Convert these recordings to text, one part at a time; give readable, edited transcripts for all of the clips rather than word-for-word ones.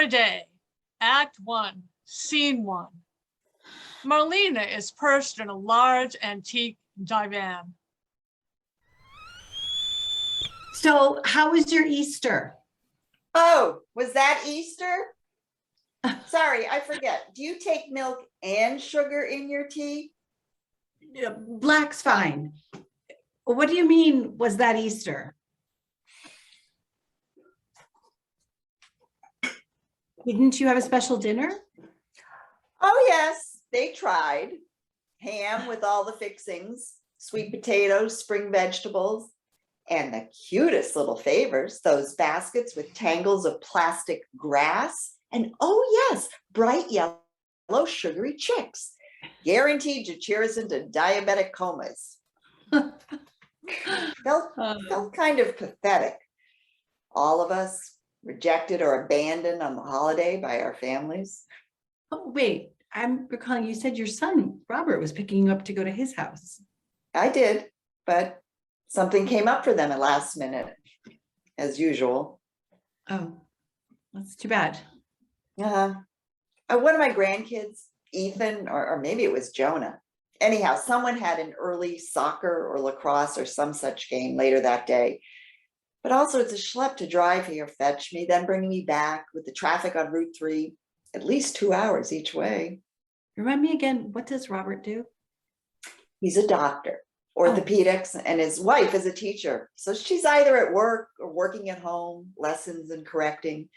Holliday, Act 1, Scene 1. Marlena is perched in a large antique divan. So how was your Easter? Oh, was that Easter? Sorry, I forget. Do you take milk and sugar in your tea? Black's fine. What do you mean, was that Easter? Didn't you have a special dinner? Oh, yes, they tried. Ham with all the fixings, sweet potatoes, spring vegetables, and the cutest little favors, those baskets with tangles of plastic grass. And oh, yes, bright yellow sugary chicks, guaranteed to cheer us into diabetic comas. Felt kind of pathetic. All of us rejected or abandoned on the holiday by our families. Oh, wait, I'm recalling you said your son, Robert, was picking you up to go to his house. I did, but something came up for them at last minute, as usual. Oh, that's too bad. One of my grandkids, Ethan, or maybe it was Jonah. Anyhow, someone had an early soccer or lacrosse or some such game later that day. But also it's a schlep to drive here, fetch me, then bring me back with the traffic on Route 3, at least 2 hours each way. Remind me again, what does Robert do? He's a doctor, orthopedics, and his wife is a teacher. So she's either at work or working at home, lessons and correcting.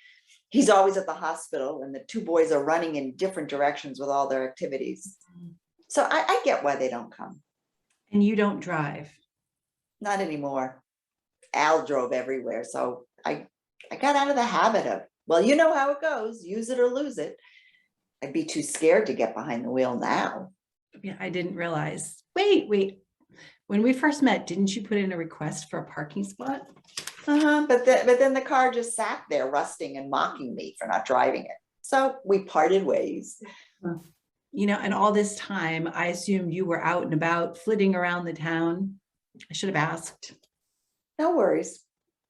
He's always at the hospital, and the two boys are running in different directions with all their activities. So I get why they don't come. And you don't drive? Not anymore. Al drove everywhere, so I got out of the habit of, well, you know how it goes, use it or lose it. I'd be too scared to get behind the wheel now. Yeah, I didn't realize. Wait. When we first met, didn't you put in a request for a parking spot? But then the car just sat there rusting and mocking me for not driving it. So we parted ways. You know, and all this time, I assumed you were out and about, flitting around the town. I should have asked. No worries.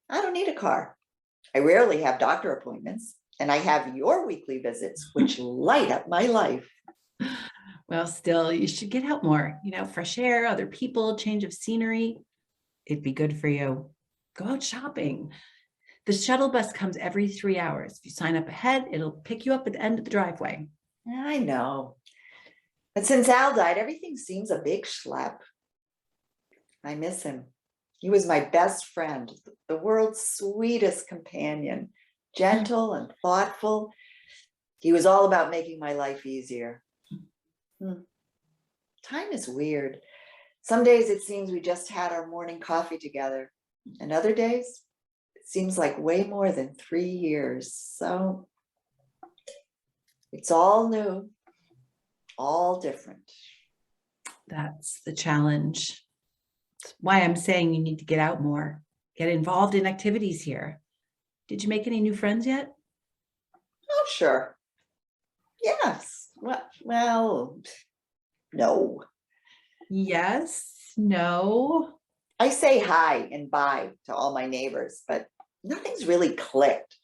I don't need a car. I rarely have doctor appointments, and I have your weekly visits, which light up my life. Well, still, you should get out more, you know, fresh air, other people, change of scenery. It'd be good for you. Go out shopping. The shuttle bus comes every 3 hours. If you sign up ahead, it'll pick you up at the end of the driveway. I know. But since Al died, everything seems a big schlep. I miss him. He was my best friend, the world's sweetest companion, gentle and thoughtful. He was all about making my life easier. Time is weird. Some days it seems we just had our morning coffee together, and other days it seems like way more than 3 years. So it's all new, all different. That's the challenge. That's why I'm saying you need to get out more, get involved in activities here. Did you make any new friends yet? Oh, sure. Yes. Well, no. Yes, no. I say hi and bye to all my neighbors, but nothing's really clicked.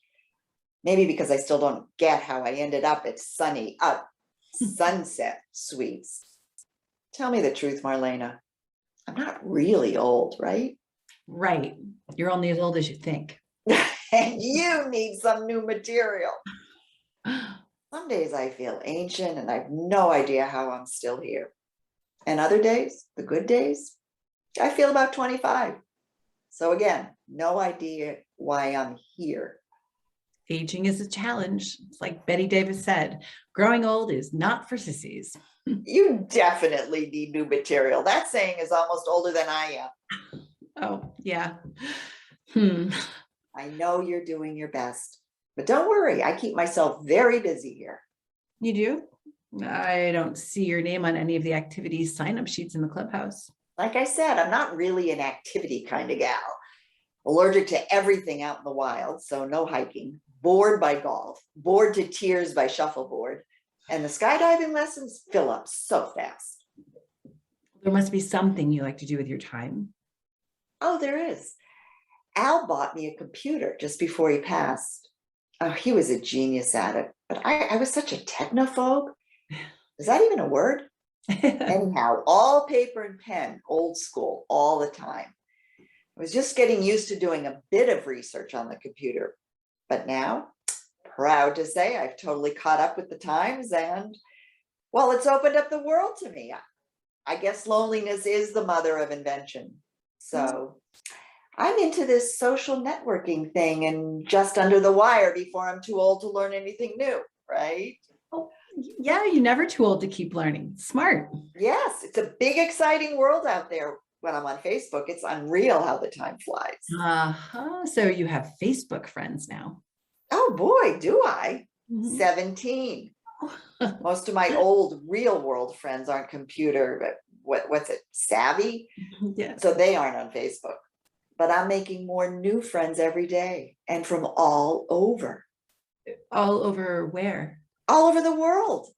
Maybe because I still don't get how I ended up at Sunset Suites. Tell me the truth, Marlena. I'm not really old, right? Right. You're only as old as you think. And you need some new material. Some days I feel ancient and I have no idea how I'm still here. And other days, the good days, I feel about 25. So again, no idea why I'm here. Aging is a challenge. It's like Betty Davis said, growing old is not for sissies. You definitely need new material. That saying is almost older than I am. Oh, yeah. I know you're doing your best, but don't worry. I keep myself very busy here. You do? I don't see your name on any of the activities sign-up sheets in the clubhouse. Like I said, I'm not really an activity kind of gal. Allergic to everything out in the wild, so no hiking. Bored by golf. Bored to tears by shuffleboard. And the skydiving lessons fill up so fast. There must be something you like to do with your time. Oh, there is. Al bought me a computer just before he passed. Oh, he was a genius at it, but I was such a technophobe. Is that even a word? Anyhow, all paper and pen, old school, all the time. I was just getting used to doing a bit of research on the computer, but now, proud to say I've totally caught up with the times, and well, it's opened up the world to me. I guess loneliness is the mother of invention. So I'm into this social networking thing and just under the wire before I'm too old to learn anything new, right? Oh, yeah, you're never too old to keep learning. Smart. Yes, it's a big, exciting world out there. When I'm on Facebook, it's unreal how the time flies. So you have Facebook friends now. Oh boy, do I. Mhm. 17. Most of my old real world friends aren't computer, but what's it, savvy? Yeah. So they aren't on Facebook. But I'm making more new friends every day and from all over. All over where? All over the world.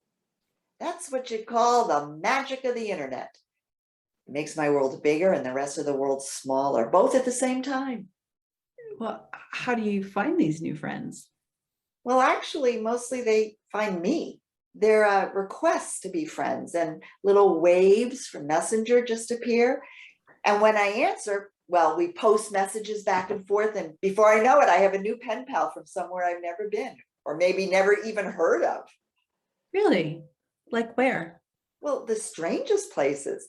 That's what you call the magic of the internet. It makes my world bigger and the rest of the world smaller, both at the same time. Well, how do you find these new friends? Well, actually, mostly they find me. They're requests to be friends, and little waves from Messenger just appear. And when I answer, well, we post messages back and forth. And before I know it, I have a new pen pal from somewhere I've never been, or maybe never even heard of. Really? Like where? Well, the strangest places.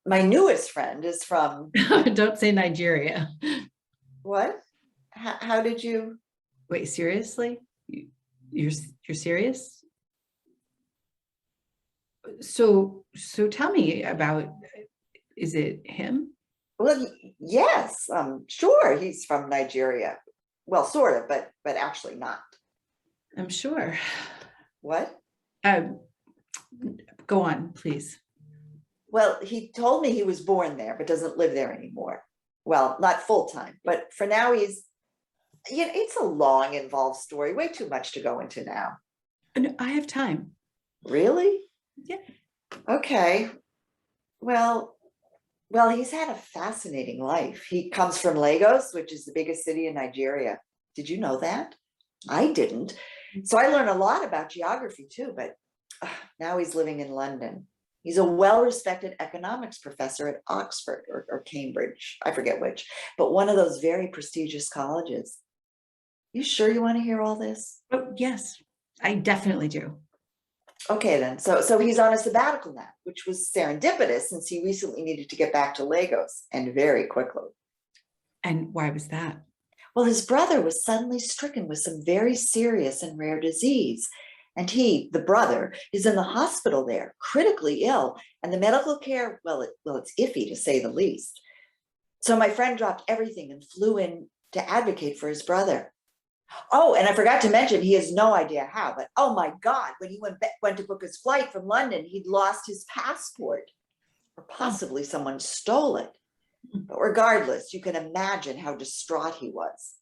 My newest friend is from Don't say Nigeria. what? How did you? Wait, seriously? You're serious? So tell me about, is it him? Well, yes, sure, he's from Nigeria. Well, sort of, but actually not. I'm sure. What? Um, Go on, please. Well, he told me he was born there, but doesn't live there anymore. Well, not full time, but for now it's a long, involved story, way too much to go into now. No, I have time. Really? Yeah. Okay. Well, he's had a fascinating life. He comes from Lagos, which is the biggest city in Nigeria. Did you know that? I didn't. So I learned a lot about geography too, but now he's living in London. He's a well-respected economics professor at Oxford or Cambridge, I forget which, but one of those very prestigious colleges. You sure you want to hear all this? Oh, yes, I definitely do. Okay, then. So he's on a sabbatical now, which was serendipitous since he recently needed to get back to Lagos, and very quickly. And why was that? Well, his brother was suddenly stricken with some very serious and rare disease. And he, the brother, is in the hospital there, critically ill. And the medical care, well, it's iffy to say the least. So my friend dropped everything and flew in to advocate for his brother. Oh, and I forgot to mention, he has no idea how, but oh my God, when he went to book his flight from London, he'd lost his passport, or possibly someone stole it. But regardless, you can imagine how distraught he was.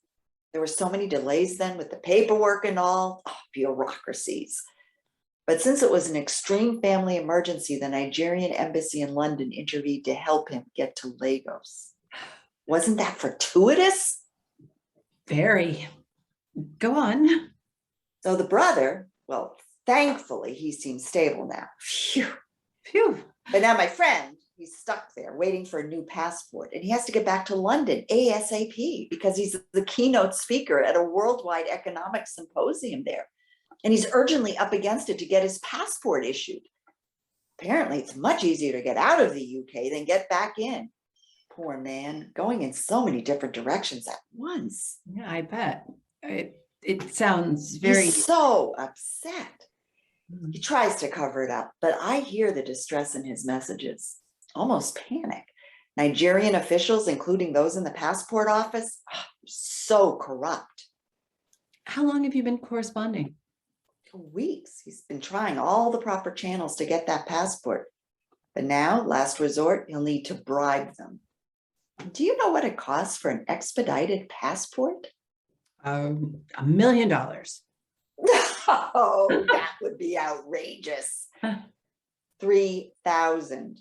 There were so many delays then with the paperwork and all, bureaucracies. But since it was an extreme family emergency, the Nigerian embassy in London intervened to help him get to Lagos. Wasn't that fortuitous? Very. Go on. So the brother, well, thankfully, he seems stable now. Phew. Phew. But now my friend, he's stuck there waiting for a new passport, and he has to get back to London ASAP because he's the keynote speaker at a worldwide economic symposium there. And he's urgently up against it to get his passport issued. Apparently, it's much easier to get out of the UK than get back in. Poor man, going in so many different directions at once. Yeah, I bet. It sounds very. He's so upset. He tries to cover it up, but I hear the distress in his messages, almost panic. Nigerian officials, including those in the passport office, so corrupt. How long have you been corresponding? For weeks. He's been trying all the proper channels to get that passport. But now, last resort, he'll need to bribe them. Do you know what it costs for an expedited passport? $1 million. Oh, that would be outrageous. 3,000.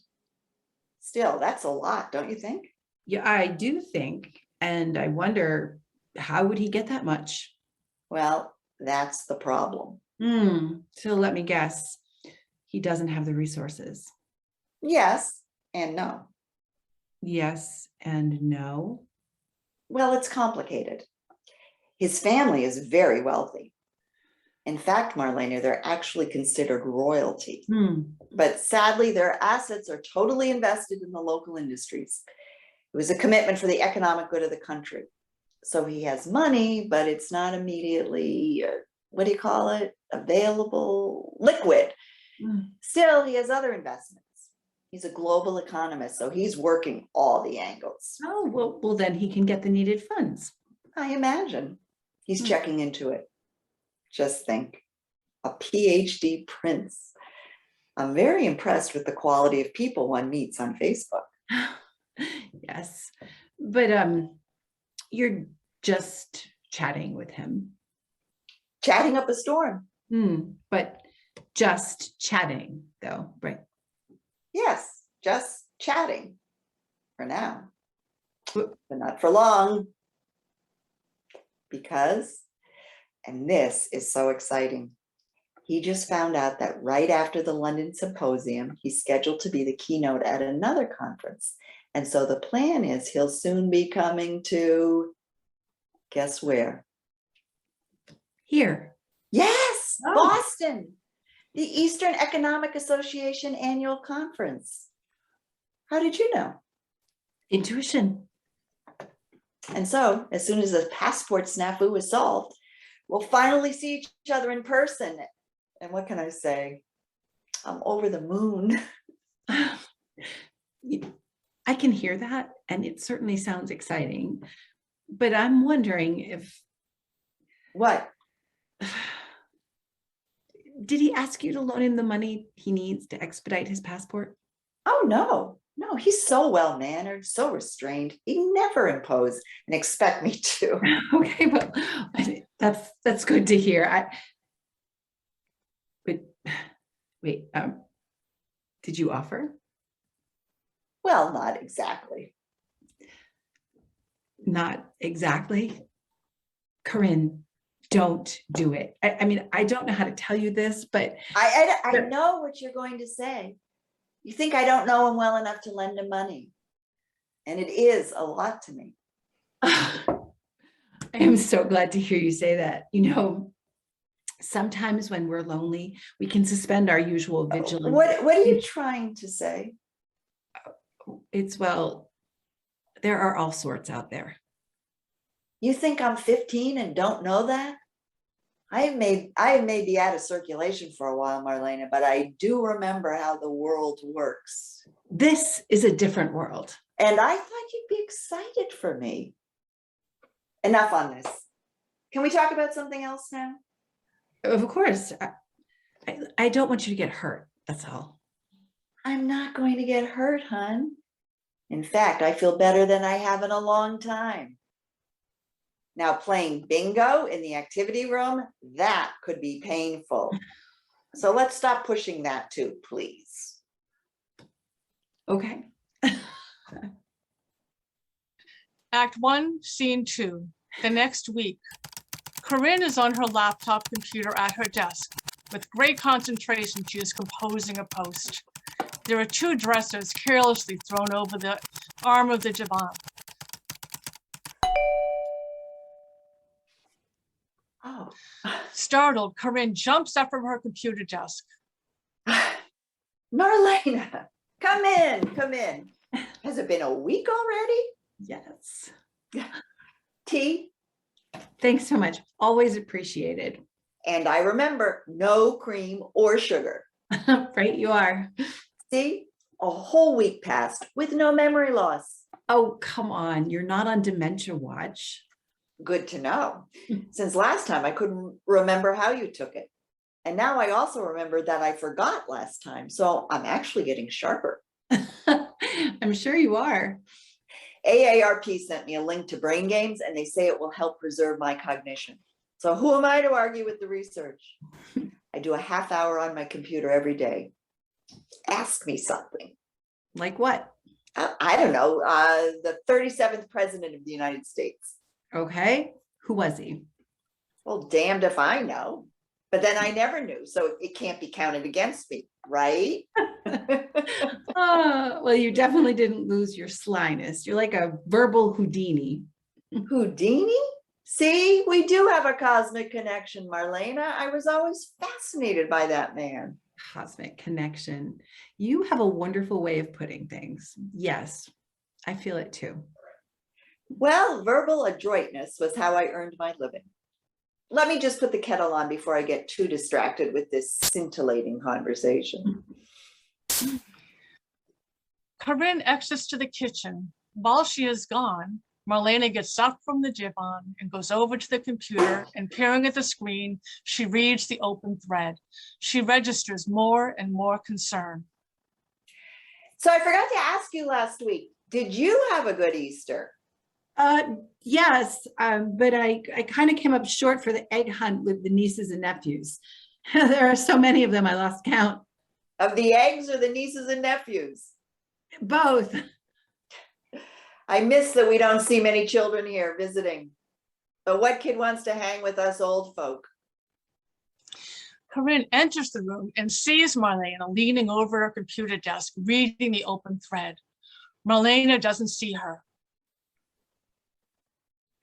Still, that's a lot, don't you think? Yeah, I do think, and I wonder, how would he get that much? Well, That's the problem. So let me guess. He doesn't have the resources. Yes and no. Yes and no. Well, it's complicated. His family is very wealthy. In fact, Marlena, they're actually considered royalty. But sadly, their assets are totally invested in the local industries. It was a commitment for the economic good of the country. So he has money, but it's not immediately, what do you call it? Available, liquid. Still, he has other investments. He's a global economist, so he's working all the angles. Oh, well, then he can get the needed funds. I imagine. He's checking into it. Just think, a PhD prince. I'm very impressed with the quality of people one meets on Facebook. Yes, but you're just chatting with him. Chatting up a storm. But just chatting though, right? Yes, just chatting for now, but not for long. Because, and this is so exciting, he just found out that right after the London Symposium, he's scheduled to be the keynote at another conference. And so the plan is he'll soon be coming to, guess where? Here. Yes, Oh. Boston, the Eastern Economic Association annual conference. How did you know? Intuition. And so as soon as the passport snafu is solved, we'll finally see each other in person. And what can I say? I'm over the moon. I can hear that, and it certainly sounds exciting. But I'm wondering if... What? Did he ask you to loan him the money he needs to expedite his passport? Oh, no. No, he's so well-mannered, so restrained. He never impose and expect me to. Okay, well, that's good to hear. But wait, did you offer? Well, not exactly. Not exactly. Corinne, don't do it. I mean, I don't know how to tell you this, but I know what you're going to say. You think I don't know him well enough to lend him money. And it is a lot to me. I am so glad to hear you say that. You know, sometimes when we're lonely, we can suspend our usual vigilance. What are you trying to say? It's, well, there are all sorts out there. You think I'm 15 and don't know that? I may be out of circulation for a while, Marlena, but I do remember how the world works. This is a different world. And I thought you'd be excited for me. Enough on this. Can we talk about something else now? Of course. I don't want you to get hurt. That's all. I'm not going to get hurt, hon. In fact, I feel better than I have in a long time. Now, playing bingo in the activity room, that could be painful. So let's stop pushing that too, please. Okay. Act 1, Scene 2. The next week. Corinne is on her laptop computer at her desk. With great concentration, she is composing a post. There are 2 dressers carelessly thrown over the arm of the divan. Oh. Startled, Corinne jumps up from her computer desk. Marlena, come in. Has it been a week already? Yes. Tea? Thanks so much. Always appreciated. And I remember no cream or sugar. Right, you are. See, a whole week passed with no memory loss. Oh, come on. You're not on dementia watch. Good to know. Since last time I couldn't remember how you took it. And now I also remember that I forgot last time. So I'm actually getting sharper. I'm sure you are. AARP sent me a link to brain games and they say it will help preserve my cognition. So who am I to argue with the research? I do a half hour on my computer every day. Ask me something. Like what? I don't know. The 37th president of the United States. Okay. Who was he? Well, damned if I know. But then I never knew, so it can't be counted against me, right? Well, you definitely didn't lose your slyness. You're like a verbal Houdini. Houdini? See, we do have a cosmic connection, Marlena. I was always fascinated by that man. Cosmic connection. You have a wonderful way of putting things. Yes, I feel it too. Well, verbal adroitness was how I earned my living. Let me just put the kettle on before I get too distracted with this scintillating conversation. Corinne exits to the kitchen. While she is gone, Marlena gets up from the divan and goes over to the computer, and peering at the screen, she reads the open thread. She registers more and more concern. So I forgot to ask you last week, did you have a good Easter? Yes, but I kind of came up short for the egg hunt with the nieces and nephews. There are so many of them, I lost count. Of the eggs or the nieces and nephews? Both. I miss that we don't see many children here visiting. But what kid wants to hang with us old folk? Corinne enters the room and sees Marlena leaning over her computer desk, reading the open thread. Marlena doesn't see her.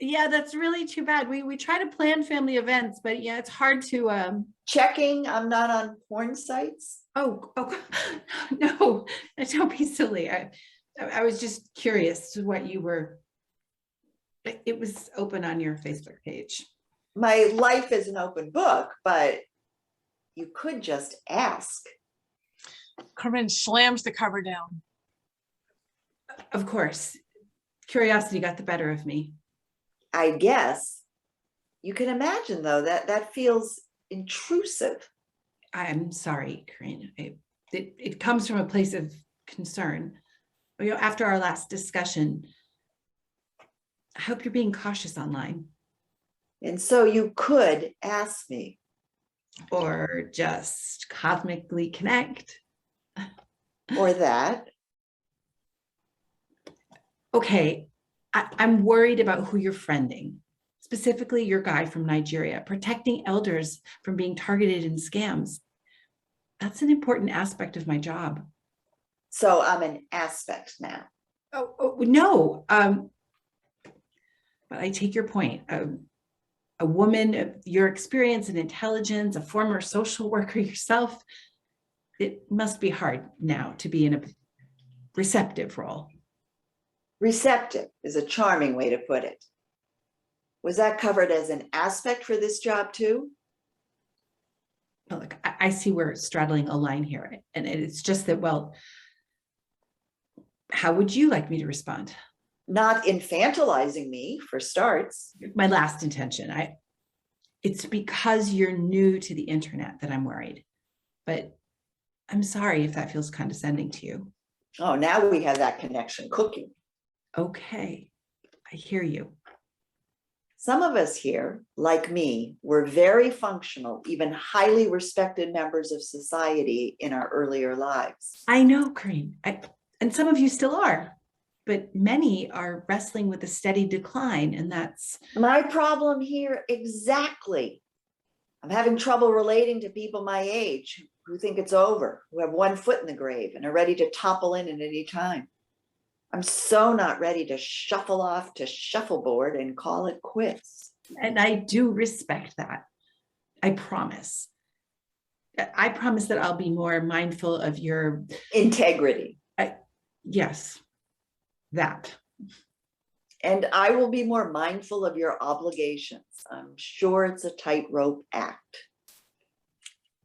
Yeah, that's really too bad. We try to plan family events, but yeah, it's hard to Checking I'm not on porn sites? oh no, don't be silly. I was just curious what you were. It was open on your Facebook page. My life is an open book, but you could just ask. Corinne slams the cover down. Of course, curiosity got the better of me. I guess. You can imagine, though, that feels intrusive. I'm sorry, Corinne. It comes from a place of concern. You know, after our last discussion, I hope you're being cautious online. And so you could ask me. Or just cosmically connect. Or that. Okay, I'm worried about who you're friending, specifically your guy from Nigeria. Protecting elders from being targeted in scams. That's an important aspect of my job. So I'm an aspect now. Oh no, but I take your point. A woman of your experience and intelligence, a former social worker yourself, it must be hard now to be in a receptive role. Receptive is a charming way to put it. Was that covered as an aspect for this job too? Well, look, I see we're straddling a line here, and it's just that, well, how would you like me to respond? Not infantilizing me, for starts. My last intention, it's because you're new to the internet that I'm worried, but I'm sorry if that feels condescending to you. Oh, now we have that connection cooking. Okay, I hear you. Some of us here, like me, were very functional, even highly respected members of society in our earlier lives. I know, Corinne, and some of you still are, but many are wrestling with a steady decline, and that's My problem here, exactly. I'm having trouble relating to people my age who think it's over, who have one foot in the grave and are ready to topple in at any time. I'm so not ready to shuffle off to shuffleboard and call it quits. and I do respect that. I promise. I promise that I'll be more mindful of your Integrity. yes, that. And I will be more mindful of your obligations. I'm sure it's a tightrope act.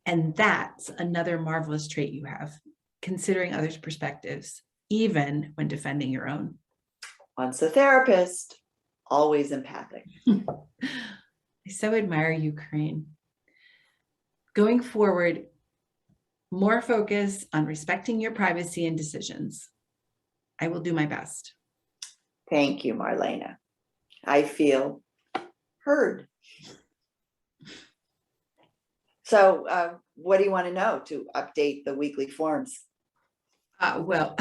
And that's another marvelous trait you have, considering others' perspectives, even when defending your own. Once a therapist, always empathic. I so admire you, Corinne. Going forward, more focus on respecting your privacy and decisions. I will do my best. Thank you, Marlena. I feel heard. So what do you want to know to update the weekly forms? Well,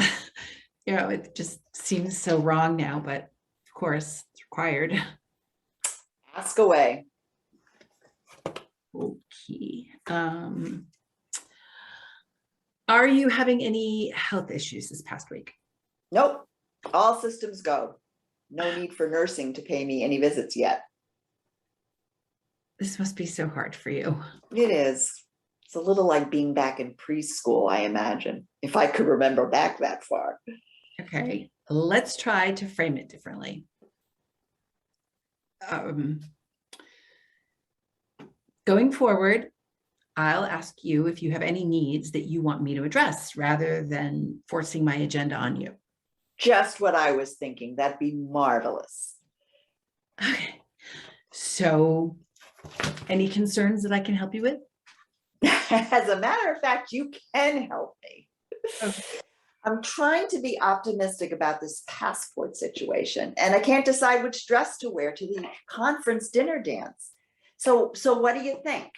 you know, it just seems so wrong now, but of course it's required. Ask away. Okay. Are you having any health issues this past week? Nope, all systems go. No need for nursing to pay me any visits yet. This must be so hard for you. It is. It's a little like being back in preschool, I imagine, if I could remember back that far. Okay, let's try to frame it differently. Going forward, I'll ask you if you have any needs that you want me to address rather than forcing my agenda on you. Just what I was thinking. That'd be marvelous. Okay, so any concerns that I can help you with? As a matter of fact, you can help me. Okay. I'm trying to be optimistic about this passport situation, and I can't decide which dress to wear to the conference dinner dance. So what do you think?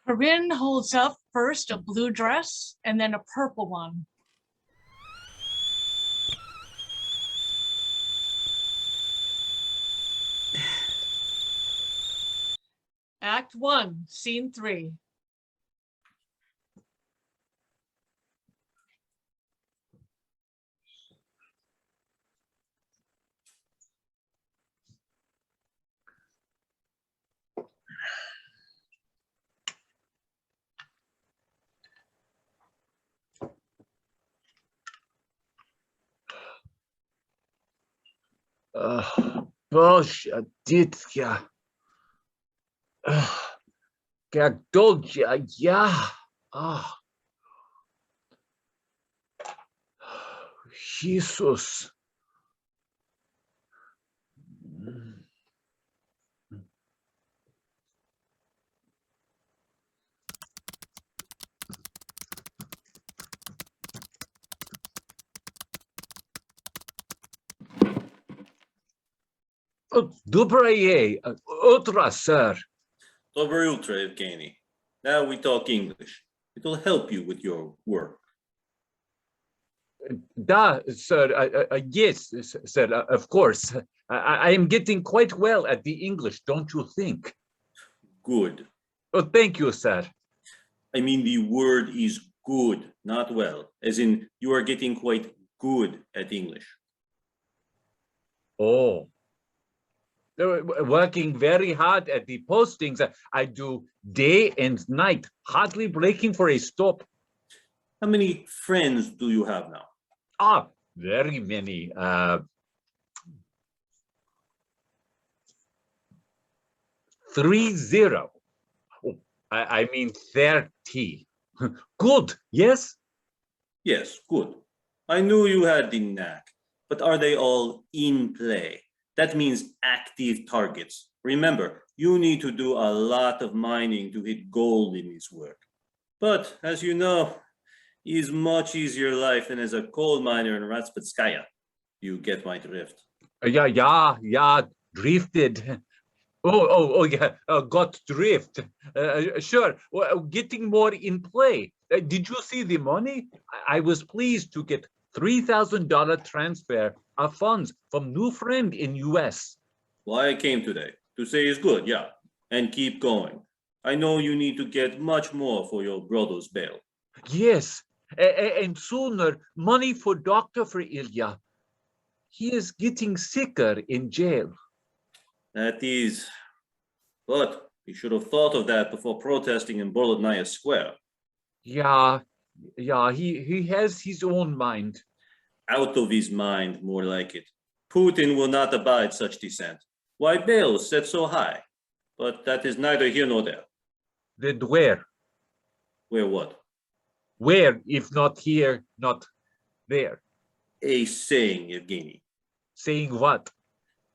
Corinne holds up first a blue dress and then a purple one. Act 1, Scene 3. Боже, дитя. Как долго я... Иисус. Доброе утро, sir. Доброе утро, Evgeny. Now we talk English. It'll help you with your work. Da, sir. Yes, sir, of course. I am getting quite well at the English, don't you think? Good. Oh, thank you, sir. I mean, the word is good, not well. As in, you are getting quite good at English. Oh. Working very hard at the postings. I do day and night, hardly breaking for a stop. How many friends do you have now? Very many. 30. Oh, I mean 30. Good, yes? Yes, good. I knew you had the knack, but are they all in play? That means active targets. Remember, you need to do a lot of mining to hit gold in this work. But, as you know, is much easier life than as a coal miner in Ratspetskaya. You get my drift. Yeah, drifted. Yeah, got drift. Sure, well, getting more in play. Did you see the money? I was pleased to get $3,000 transfer of funds from new friend in US. Why I came today, to say is good, yeah, and keep going. I know you need to get much more for your brother's bail. Yes, and sooner money for Dr. for Ilya. He is getting sicker in jail. That is, but you should have thought of that before protesting in Bolotnaya Square. Yeah, he has his own mind. Out of his mind, more like it. Putin will not abide such dissent. Why bail set so high? But that is neither here nor there. Then where? Where what? Where, if not here, not there? A saying, Evgeny. Saying what?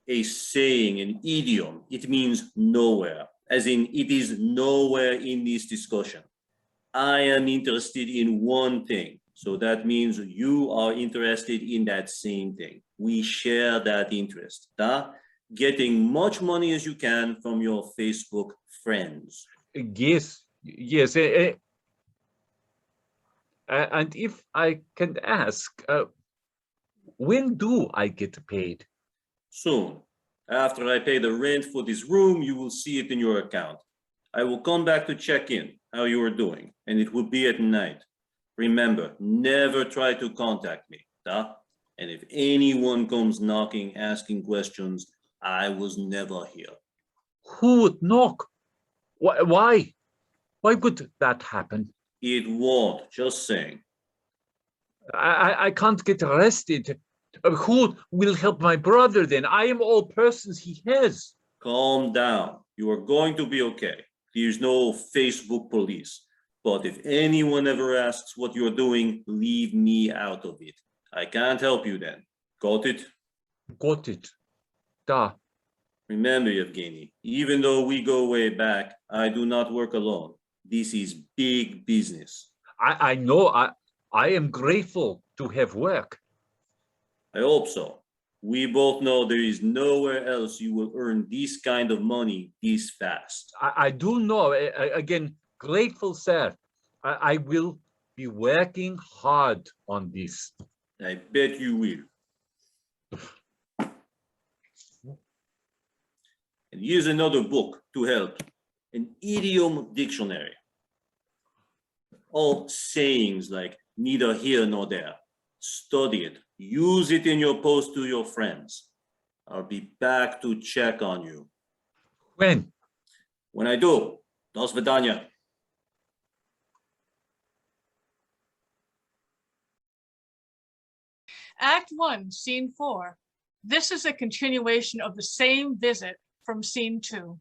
A saying, an idiom. It means nowhere, as in it is nowhere in this discussion. I am interested in one thing, so that means you are interested in that same thing. We share that interest, getting much money as you can from your Facebook friends. Yes. And if I can ask, when do I get paid? Soon. After I pay the rent for this room, you will see it in your account. I will come back to check in how you are doing, and it will be at night. Remember, never try to contact me, da? And if anyone comes knocking, asking questions, I was never here. Who would knock? Why? Why would that happen? It won't, just saying. I can't get arrested. Who will help my brother then? I am all persons he has. Calm down. You are going to be okay. There's no Facebook police. But if anyone ever asks what you're doing, leave me out of it. I can't help you then. Got it? Got it. Da. Remember, Evgeny, even though we go way back, I do not work alone. This is big business. I know. I am grateful to have work. I hope so. We both know there is nowhere else you will earn this kind of money this fast. I do know. Again, grateful, sir. I will be working hard on this. I bet you will. And here's another book to help, an idiom dictionary. All sayings like neither here nor there. Study it, use it in your post to your friends. I'll be back to check on you. When? When I do, do svidaniya. Act 1, Scene 4. This is a continuation of the same visit from Scene 2.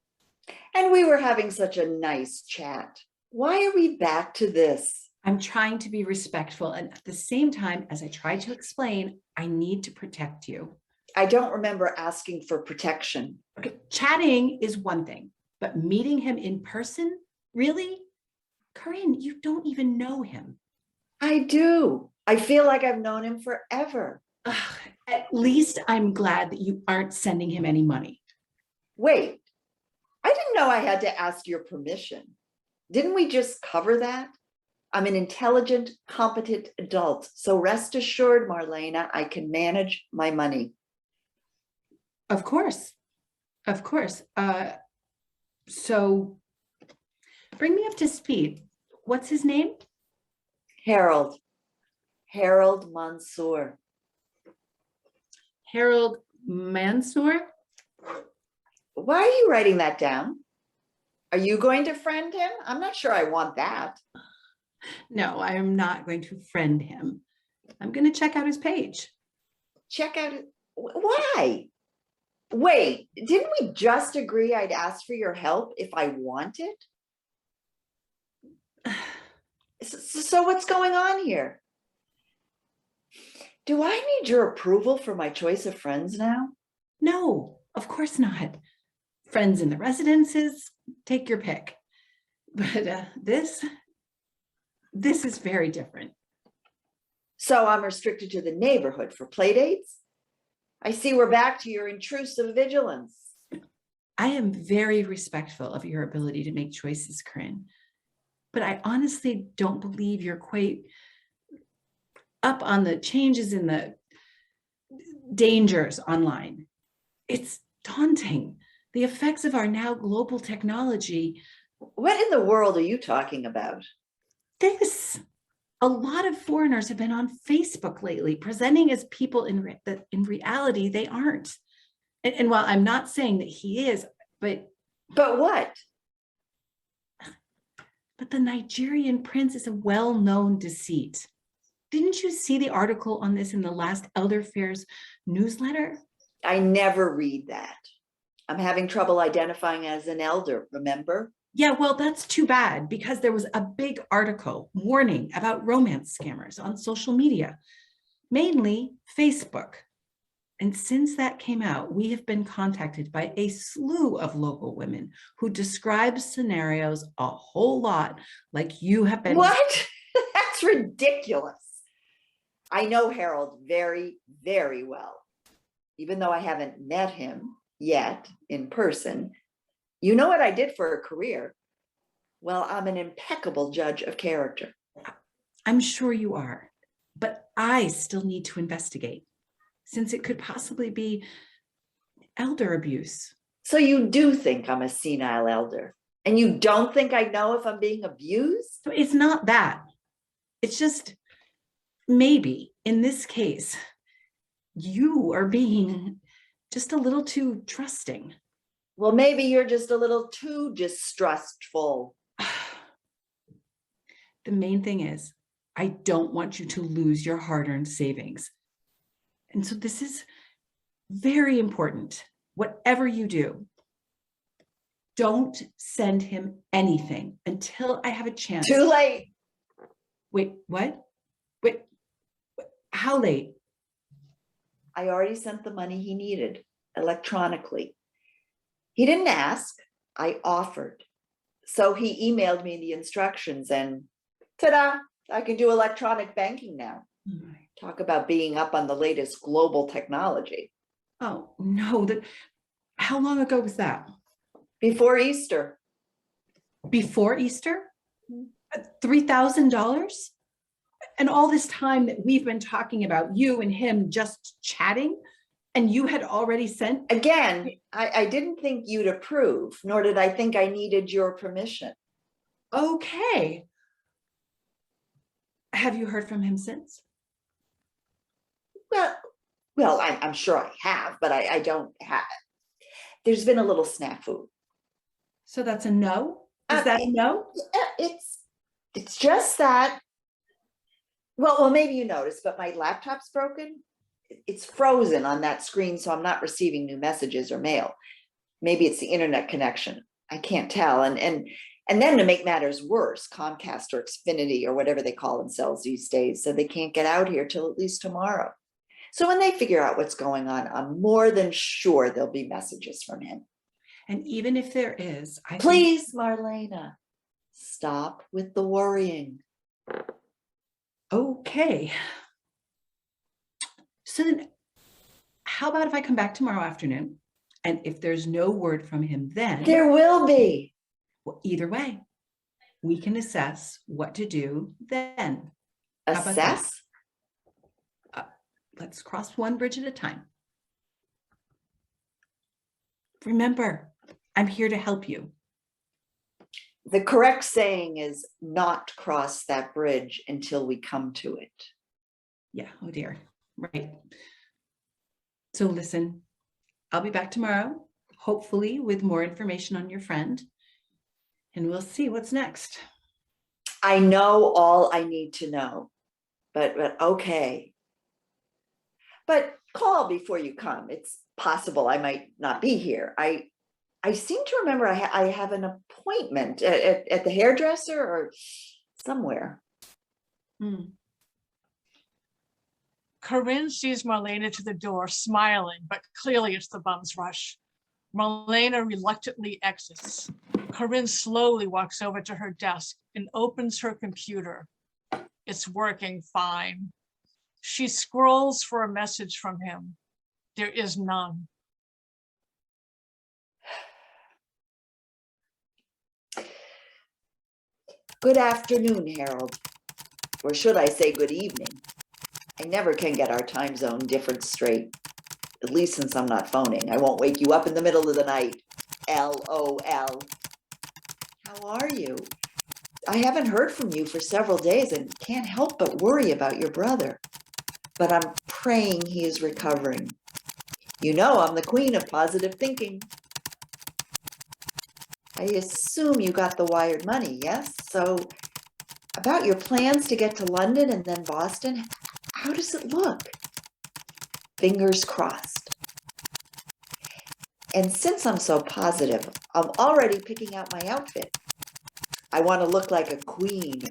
And we were having such a nice chat. Why are we back to this? I'm trying to be respectful, and at the same time, as I try to explain, I need to protect you. I don't remember asking for protection. Okay, chatting is one thing, but meeting him in person, really? Corinne, you don't even know him. I do. I feel like I've known him forever. Ugh, at least I'm glad that you aren't sending him any money. Wait, I didn't know I had to ask your permission. Didn't we just cover that? I'm an intelligent, competent adult. So rest assured, Marlena, I can manage my money. Of course. Of course. So bring me up to speed. What's his name? Harold Mansour. Harold Mansour? Why are you writing that down? Are you going to friend him? I'm not sure I want that. No, I am not going to friend him. I'm going to check out his page. Check out it. Why? Wait, didn't we just agree I'd ask for your help if I wanted? So what's going on here? Do I need your approval for my choice of friends now? No, of course not. Friends in the residences, take your pick. But this is very different. So I'm restricted to the neighborhood for playdates? I see we're back to your intrusive vigilance. I am very respectful of your ability to make choices, Corinne. But I honestly don't believe you're quite up on the changes in the dangers online. It's daunting. The effects of our now global technology. What in the world are you talking about? This. A lot of foreigners have been on Facebook lately, presenting as people in reality they aren't. And while I'm not saying that he is, but what? But the Nigerian Prince is a well-known deceit. Didn't you see the article on this in the last Elder Affairs newsletter? I never read that. I'm having trouble identifying as an elder, remember? Yeah, well, that's too bad because there was a big article warning about romance scammers on social media, mainly Facebook. And since that came out, we have been contacted by a slew of local women who describe scenarios a whole lot like you have been. What? That's ridiculous. I know Harold very, very well. Even though I haven't met him yet in person, you know what I did for a career? Well, I'm an impeccable judge of character. I'm sure you are, but I still need to investigate since it could possibly be elder abuse. So you do think I'm a senile elder, And you don't think I know if I'm being abused? So it's not that. It's just maybe in this case, you are being just a little too trusting. Well, maybe you're just a little too distrustful. The main thing is, I don't want you to lose your hard-earned savings. And so this is very important. Whatever you do, don't send him anything until I have a chance. Too late. Wait, what? Wait, how late? I already sent the money he needed electronically. He didn't ask, I offered. So he emailed me the instructions and ta-da, I can do electronic banking now. Talk about being up on the latest global technology. Oh, no, how long ago was that? Before Easter. Before Easter? $3,000? And all this time that we've been talking about you and him just chatting, and you had already sent? Again, I didn't think you'd approve, nor did I think I needed your permission. Okay. Have you heard from him since? Well, I'm sure I have, but I don't have. There's been a little snafu. So that's a no? Is that a no? It's just that. Well, maybe you noticed, but my laptop's broken. It's frozen on that screen, so I'm not receiving new messages or mail. Maybe it's the internet connection. I can't tell. And then to make matters worse, Comcast or Xfinity or whatever they call themselves these days, so they can't get out here till at least tomorrow. So when they figure out what's going on, I'm more than sure there'll be messages from him. And even if there is, Please, Marlena, stop with the worrying. Okay. So then how about if I come back tomorrow afternoon, and if there's no word from him then, There will be. well, either way, we can assess what to do then. How about that? Assess? Let's cross one bridge at a time. Remember, I'm here to help you. The correct saying is not cross that bridge until we come to it. Yeah, oh dear, right. So listen, I'll be back tomorrow, hopefully with more information on your friend, and we'll see what's next. I know all I need to know, but okay. But call before you come. It's possible I might not be here. I seem to remember I have an appointment at the hairdresser or somewhere. Corinne sees Marlena to the door, smiling, but clearly it's the bum's rush. Marlena reluctantly exits. Corinne slowly walks over to her desk and opens her computer. It's working fine. She scrolls for a message from him. There is none. Good afternoon, Harold. Or should I say good evening? I never can get our time zone difference straight. At least since I'm not phoning. I won't wake you up in the middle of the night. LOL. How are you? I haven't heard from you for several days and can't help but worry about your brother. But I'm praying he is recovering. You know I'm the queen of positive thinking. I assume you got the wired money, yes? So about your plans to get to London and then Boston, how does it look? Fingers crossed. And since I'm so positive, I'm already picking out my outfit. I want to look like a queen,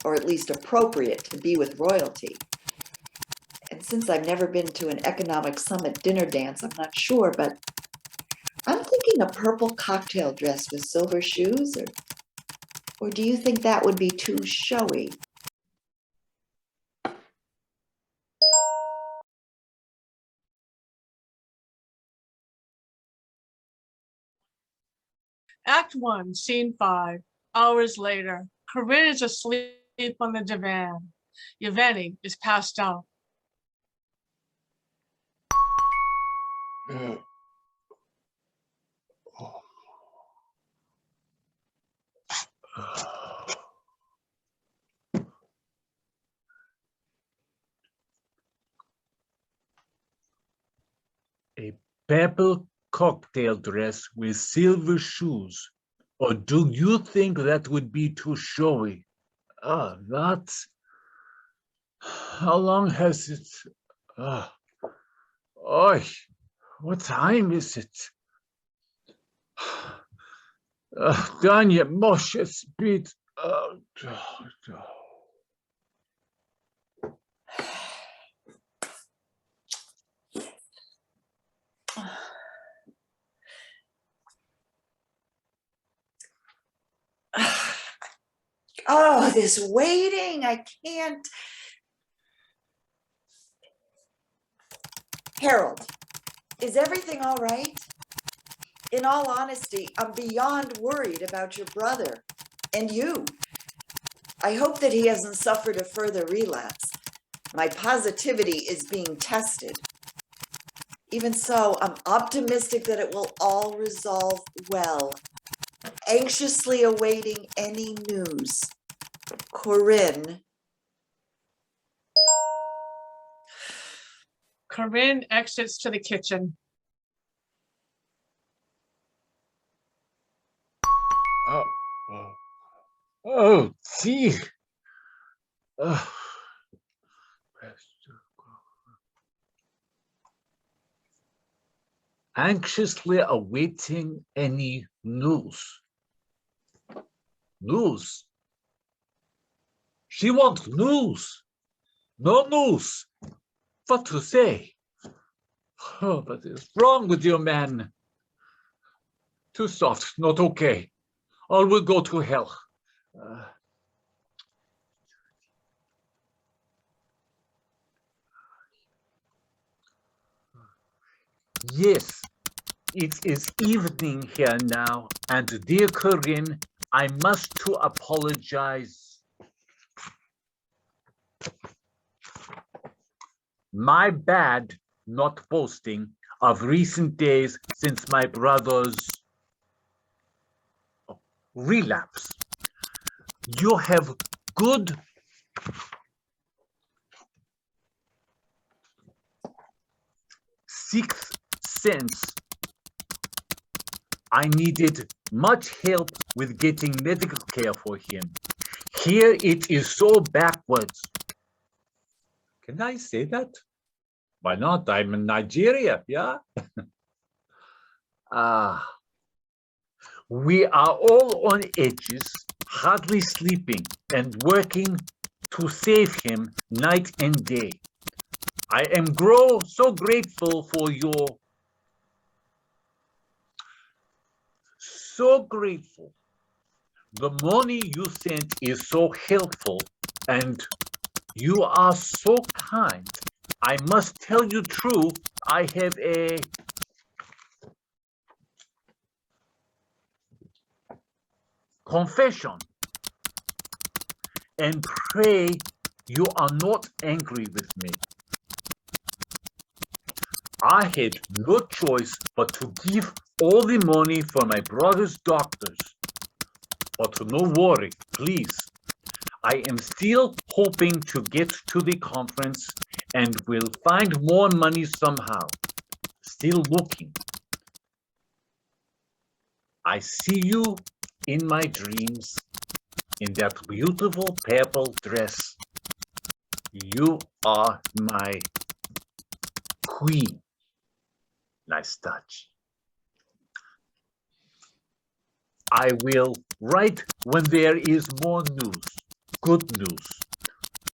or at least appropriate to be with royalty. And since I've never been to an economic summit dinner dance, I'm not sure, but I'm thinking a purple cocktail dress with silver shoes, or do you think that would be too showy? Act 1, Scene 5. Hours later, Corinne is asleep on the divan. Yevgeny is passed out. A purple cocktail dress with silver shoes. Or do you think that would be too showy? Ah, that's... How long has it... Oi, what time is it? Danie, może speed. Oh, this waiting, I can't. Harold, is everything all right? In all honesty, I'm beyond worried about your brother and you. I hope that he hasn't suffered a further relapse. My positivity is being tested. Even so, I'm optimistic that it will all resolve well. Anxiously awaiting any news. Corinne. Corinne exits to the kitchen. Oh, gee. Anxiously awaiting any news. News? She wants news. No news. What to say? Oh, what is wrong with you, man? Too soft, not okay. All will go to hell. Yes, it is evening here now, and dear Corinne, I must to apologize. My bad not posting of recent days since my brother's relapse. You have good sixth sense. I needed much help with getting medical care for him. Here it is so backwards. Can I say that? Why not? I'm in Nigeria, yeah? We are all on edges, hardly sleeping and working to save him night and day. I am so grateful for your... So grateful. The money you sent is so helpful and you are so kind. I must tell you true, I have a confession. And pray you are not angry with me. I had no choice but to give all the money for my brother's doctors. But no worry, please. I am still hoping to get to the conference and will find more money somehow. Still looking. I see you in my dreams in that beautiful purple dress. You are my queen. Nice touch. I will write when there is more news. Good news.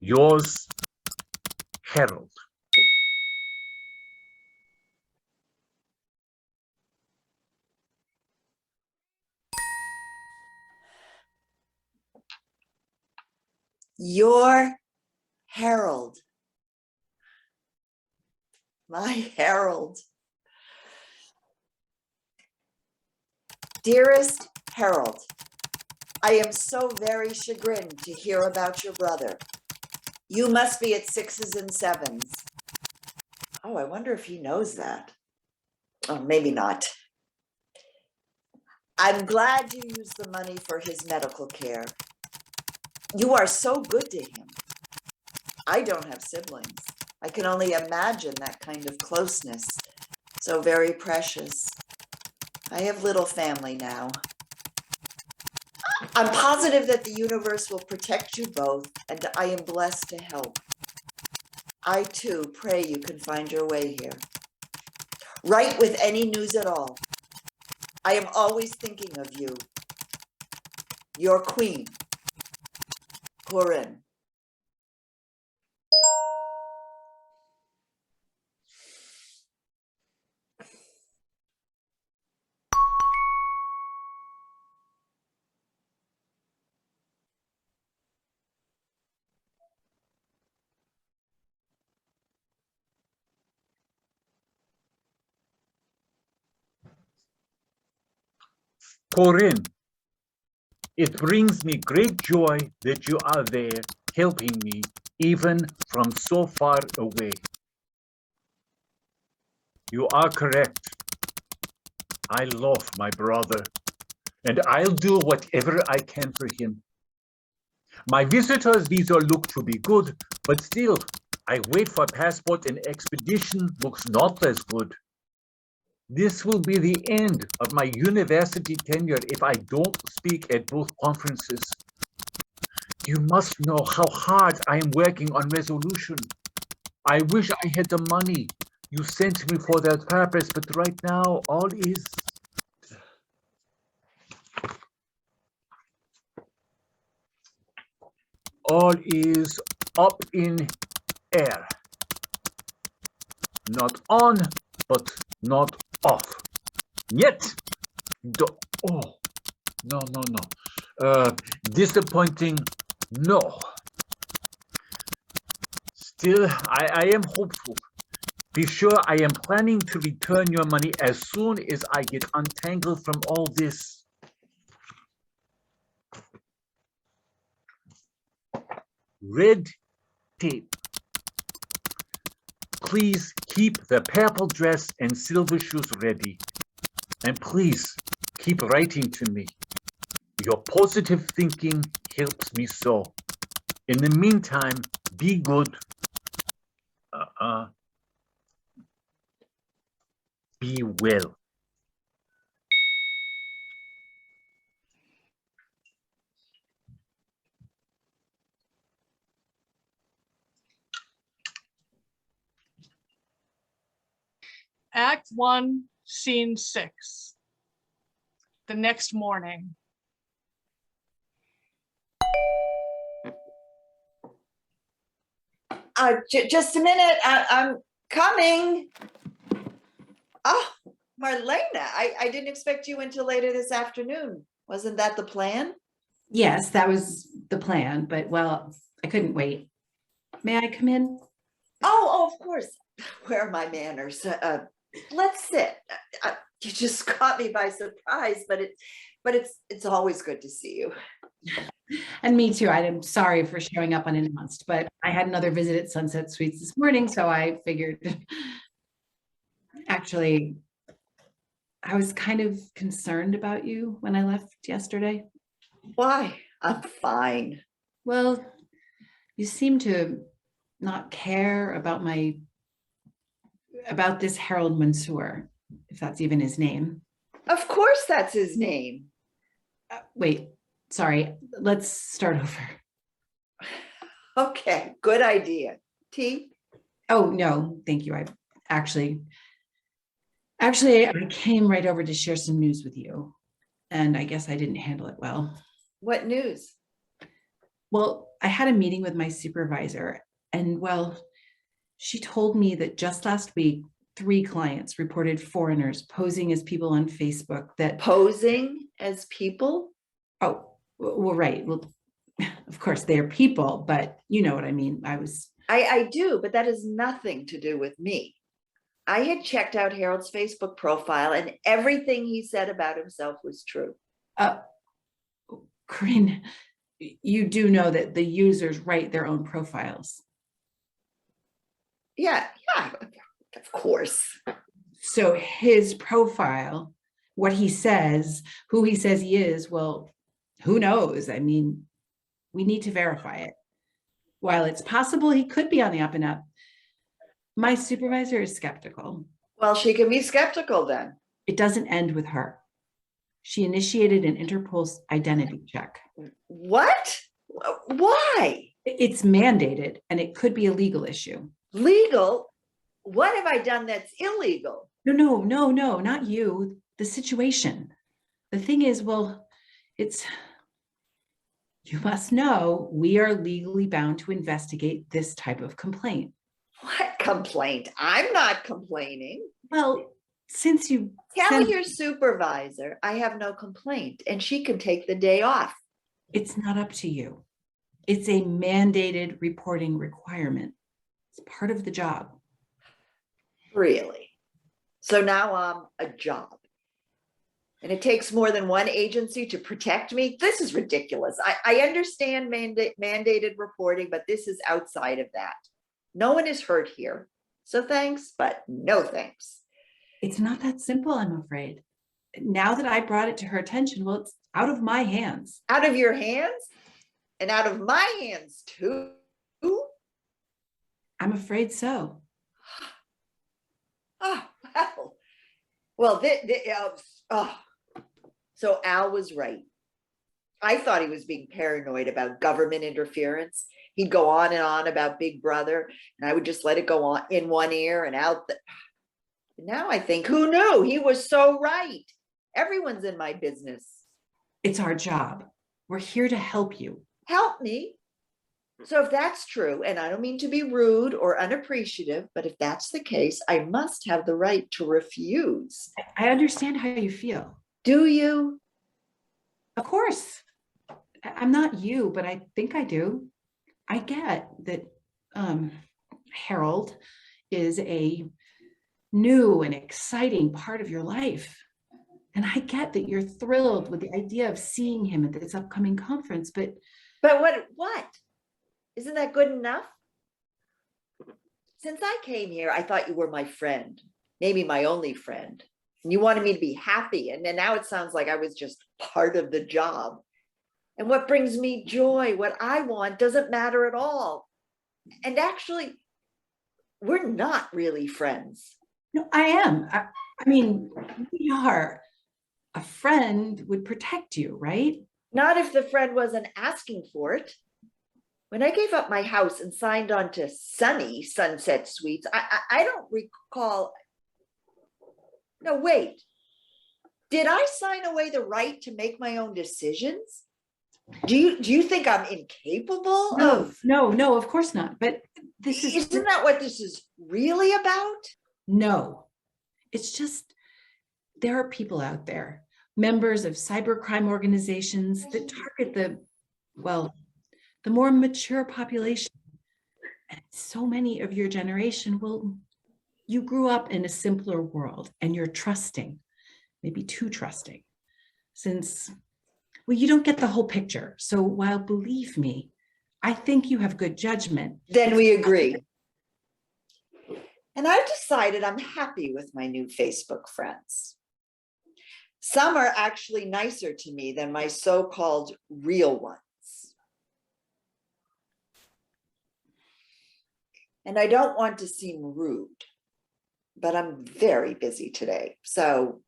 Yours, Harold. Your Harold. My Harold. Dearest Harold, I am so very chagrined to hear about your brother. You must be at 6s and 7s. Oh, I wonder if he knows that. Oh, maybe not. I'm glad you used the money for his medical care. You are so good to him. I don't have siblings. I can only imagine that kind of closeness. so very precious. I have little family now. I'm positive that the universe will protect you both, and I am blessed to help. I too pray you can find your way here. Write with any news at all. I am always thinking of you. Your queen, Corinne. Corinne, it brings me great joy that you are there helping me, even from so far away. You are correct. I love my brother, and I'll do whatever I can for him. My visitor's visa looked to be good, but still, I wait for passport and expedition looks not as good. This will be the end of my university tenure if I don't speak at both conferences. You must know how hard I am working on resolution. I wish I had the money you sent me for that purpose, but right now all is up in air. Not on, but not off. Yet, oh, no. Disappointing, no. Still, I am hopeful. Be sure I am planning to return your money as soon as I get untangled from all this. Red tape. Please keep the purple dress and silver shoes ready. And please keep writing to me. Your positive thinking helps me so. In the meantime, be good. Be well. Act 1, Scene 6. The next morning. Just a minute, I'm coming. Oh, Marlena, I didn't expect you until later this afternoon. Wasn't that the plan? Yes, that was the plan, but well, I couldn't wait. May I come in? Oh, of course. Where are my manners? Let's sit. You just caught me by surprise, but it's always good to see you. And me too. I'm sorry for showing up unannounced, but I had another visit at Sunset Suites this morning, so I figured. Actually, I was kind of concerned about you when I left yesterday. Why? I'm fine. Well, you seem to not care about this Harold Mansour, if that's even his name. Of course that's his name. Wait, sorry, let's start over. Okay, good idea. Tea? Oh, no, thank you. I actually, I came right over to share some news with you, and I guess I didn't handle it well. What news? Well, I had a meeting with my supervisor, and well, she told me that just last week, 3 clients reported foreigners posing as people on Facebook that— Posing as people? Oh, well, right. Well, of course they're people, but you know what I mean. I do, but that has nothing to do with me. I had checked out Harold's Facebook profile and everything he said about himself was true. Corinne, you do know that the users write their own profiles. Yeah, of course. So his profile, what he says, who he says he is, well, who knows? I mean, we need to verify it. While it's possible he could be on the up and up, my supervisor is skeptical. Well, she can be skeptical then. It doesn't end with her. She initiated an Interpol's identity check. What? Why? It's mandated and it could be a legal issue. Legal? What have I done that's illegal? No, not you. The situation. The thing is, well, you must know we are legally bound to investigate this type of complaint. What complaint? I'm not complaining. Well, since you Tell sent- your supervisor I have no complaint and she can take the day off. It's not up to you. It's a mandated reporting requirement. It's part of the job. Really? So now I'm a job. And it takes more than one agency to protect me? This is ridiculous. I understand mandated reporting, but this is outside of that. No one is hurt here. So thanks, but no thanks. It's not that simple, I'm afraid. Now that I brought it to her attention, well, it's out of my hands. Out of your hands? And out of my hands too? I'm afraid so. Oh, well, so Al was right. I thought he was being paranoid about government interference. He'd go on and on about Big Brother, and I would just let it go on in one ear and out. Now I think, who knew? He was so right. Everyone's in my business. It's our job. We're here to help you. Help me. So if that's true, and I don't mean to be rude or unappreciative, but if that's the case, I must have the right to refuse. I understand how you feel. Do you? Of course. I'm not you, but I think I do. I get that Harold is a new and exciting part of your life. And I get that you're thrilled with the idea of seeing him at this upcoming conference, but what? Isn't that good enough? Since I came here, I thought you were my friend, maybe my only friend. And you wanted me to be happy. And then now it sounds like I was just part of the job. And what brings me joy, what I want, doesn't matter at all. And actually, we're not really friends. no, I am. I mean, we are. A friend would protect you, right? Not if the friend wasn't asking for it. When I gave up my house and signed on to Sunny Sunset Suites, I don't recall. No, wait. Did I sign away the right to make my own decisions? Do you think I'm incapable of? No, of course not. But this Isn't that what this is really about? No. It's just there are people out there, members of cybercrime organizations that target the more mature population. And so many of your generation, you grew up in a simpler world and you're trusting, maybe too trusting, since, you don't get the whole picture. So while, believe me, I think you have good judgment. Then we agree. And I've decided I'm happy with my new Facebook friends. Some are actually nicer to me than my so-called real ones. And I don't want to seem rude, but I'm very busy today. So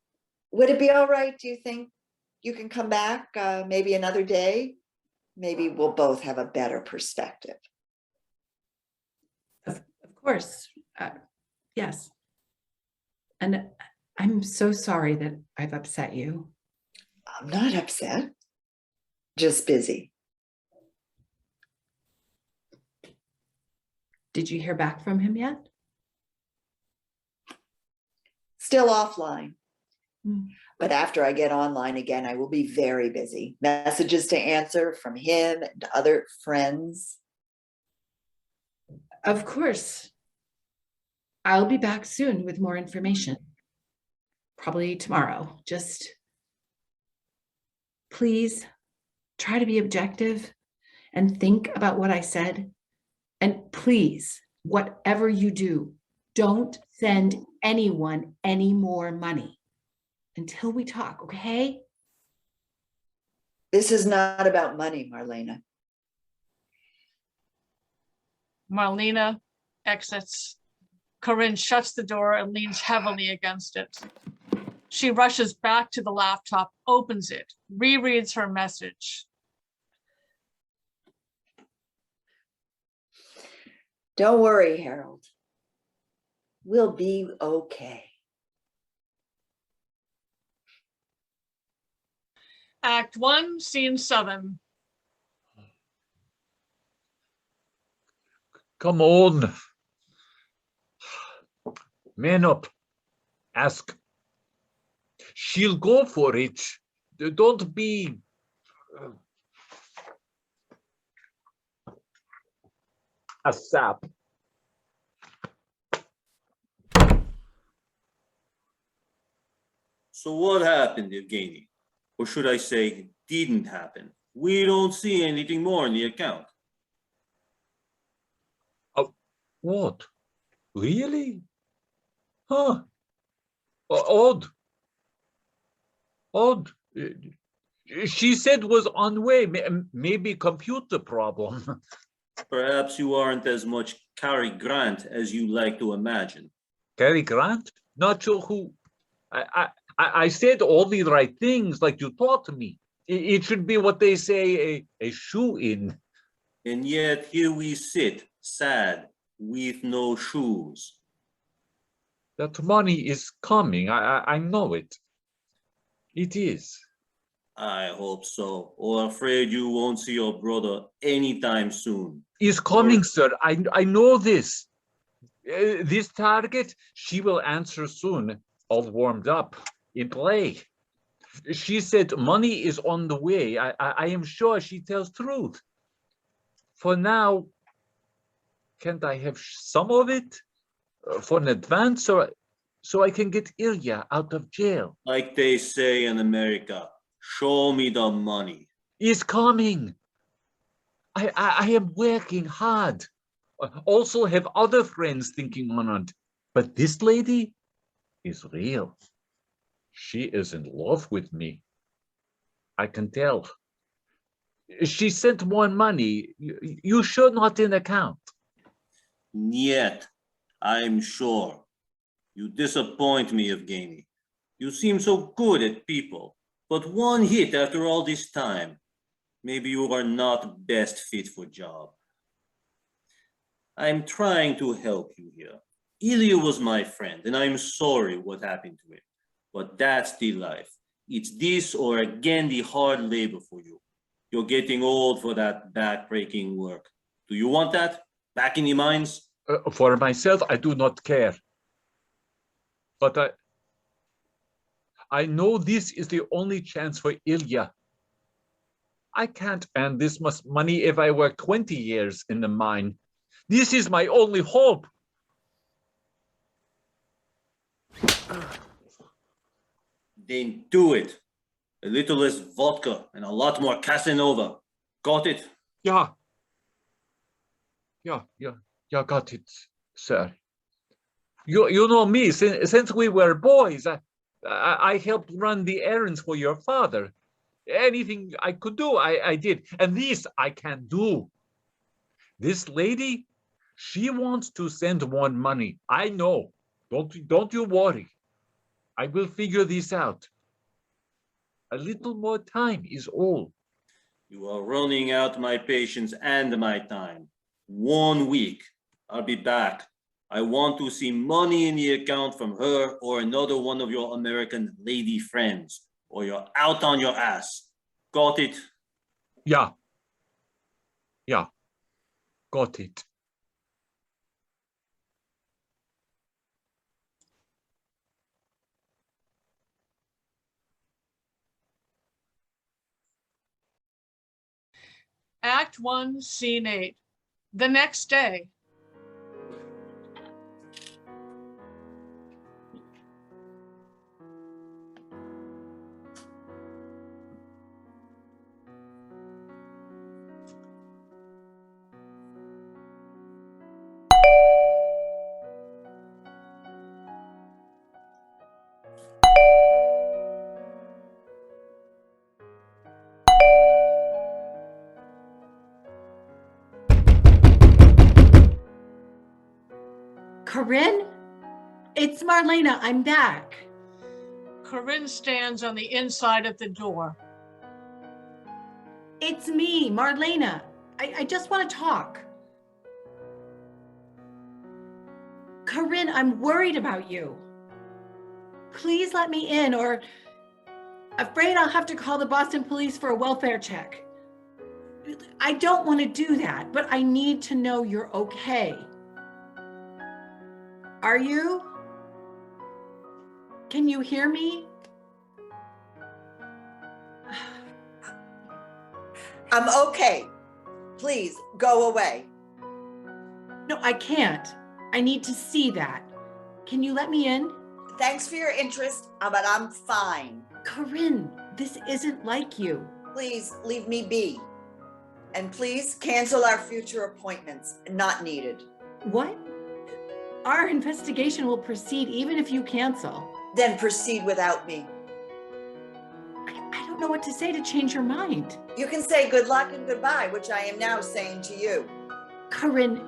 would it be all right, do you think you can come back maybe another day? Maybe we'll both have a better perspective. Of course, yes. And I'm so sorry that I've upset you. I'm not upset, just busy. Did you hear back from him yet? Still offline. Mm. But after I get online again, I will be very busy. Messages to answer from him and other friends. Of course. I'll be back soon with more information. Probably tomorrow. Just please try to be objective and think about what I said. And please, whatever you do, don't send anyone any more money until we talk, okay? This is not about money, Marlena. Marlena exits Corinne shuts the door and leans heavily against it. She rushes back to the laptop, opens it, rereads her message. Don't worry, Harold. We'll be okay. Act 1, Scene 7. Come on. Man up. Ask. She'll go for it. Don't be... a sap. So what happened, Evgeny? Or should I say, didn't happen? We don't see anything more in the account. What? Really? Huh. Odd. Odd. She said was on way. Maybe computer problem. Perhaps you aren't as much Cary Grant as you like to imagine. Cary Grant? Not sure who. I said all the right things like you taught me. It should be what they say, a shoe-in. And yet here we sit, sad, with no shoes. That money is coming. I know it. It is. I hope so, or afraid you won't see your brother anytime soon. Is coming, sir. I know this. This target, she will answer soon, all warmed up, in play. She said money is on the way. I am sure she tells truth. For now, can't I have some of it for an advance so I can get Ilya out of jail? Like they say in America, show me the money. Is coming. I am working hard. Also have other friends thinking on it. But this lady is real. She is in love with me. I can tell. She sent more money. You sure not in account? Yet, I'm sure. You disappoint me, Evgeny. You seem so good at people, but one hit after all this time. Maybe you are not best fit for job. I'm trying to help you here. Ilya was my friend, and I'm sorry what happened to him. But that's the life. It's this or again the hard labor for you. You're getting old for that back-breaking work. Do you want that? Back in the mines? For myself, I do not care. But I know this is the only chance for Ilya. I can't earn this much money if I work 20 years in the mine. This is my only hope. Then do it. A little less vodka and a lot more Casanova. Got it? Yeah, got it, sir. You know me, since we were boys, I helped run the errands for your father. Anything I could do, I did. And this I can do. This lady, she wants to send more money. I know. Don't you worry. I will figure this out. A little more time is all. You are running out my patience and my time. 1 week. I'll be back. I want to see money in the account from her or another one of your American lady friends, or you're out on your ass. Got it? Yeah, got it. Act 1, Scene 8. The next day. Corinne? It's Marlena, I'm back. Corinne stands on the inside of the door. It's me, Marlena. I just want to talk. Corinne, I'm worried about you. Please let me in, or afraid I'll have to call the Boston police for a welfare check. I don't want to do that, but I need to know you're okay. Are you? Can you hear me? I'm okay. Please go away. No, I can't. I need to see that. Can you let me in? Thanks for your interest, but I'm fine. Corinne, this isn't like you. Please leave me be. And please cancel our future appointments. Not needed. What? Our investigation will proceed even if you cancel. Then proceed without me. I don't know what to say to change your mind. You can say good luck and goodbye, which I am now saying to you. Corinne,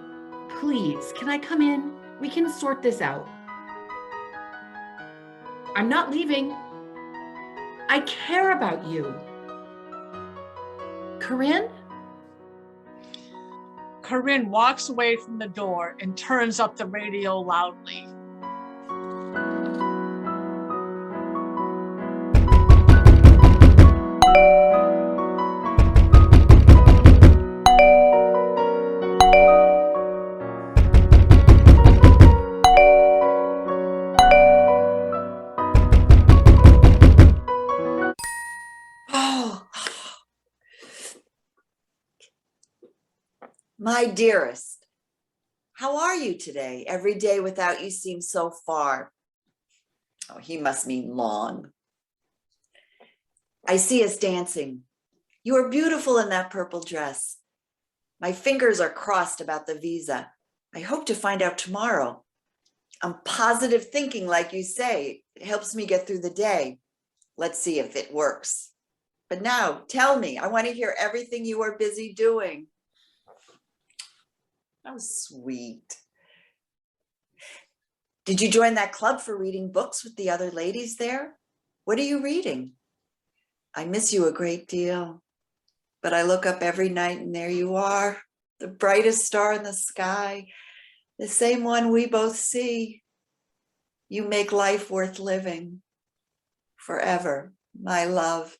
please, can I come in? We can sort this out. I'm not leaving. I care about you. Corinne? Corinne walks away from the door and turns up the radio loudly. Oh, my dearest, how are you today? Every day without you seems so far. Oh, he must mean long. I see us dancing. You are beautiful in that purple dress. My fingers are crossed about the visa. I hope to find out tomorrow. I'm positive thinking, like you say. It helps me get through the day. Let's see if it works. But now, tell me, I want to hear everything you are busy doing. How sweet. Did you join that club for reading books with the other ladies there? What are you reading? I miss you a great deal, but I look up every night and there you are, the brightest star in the sky, the same one we both see. You make life worth living forever, my love.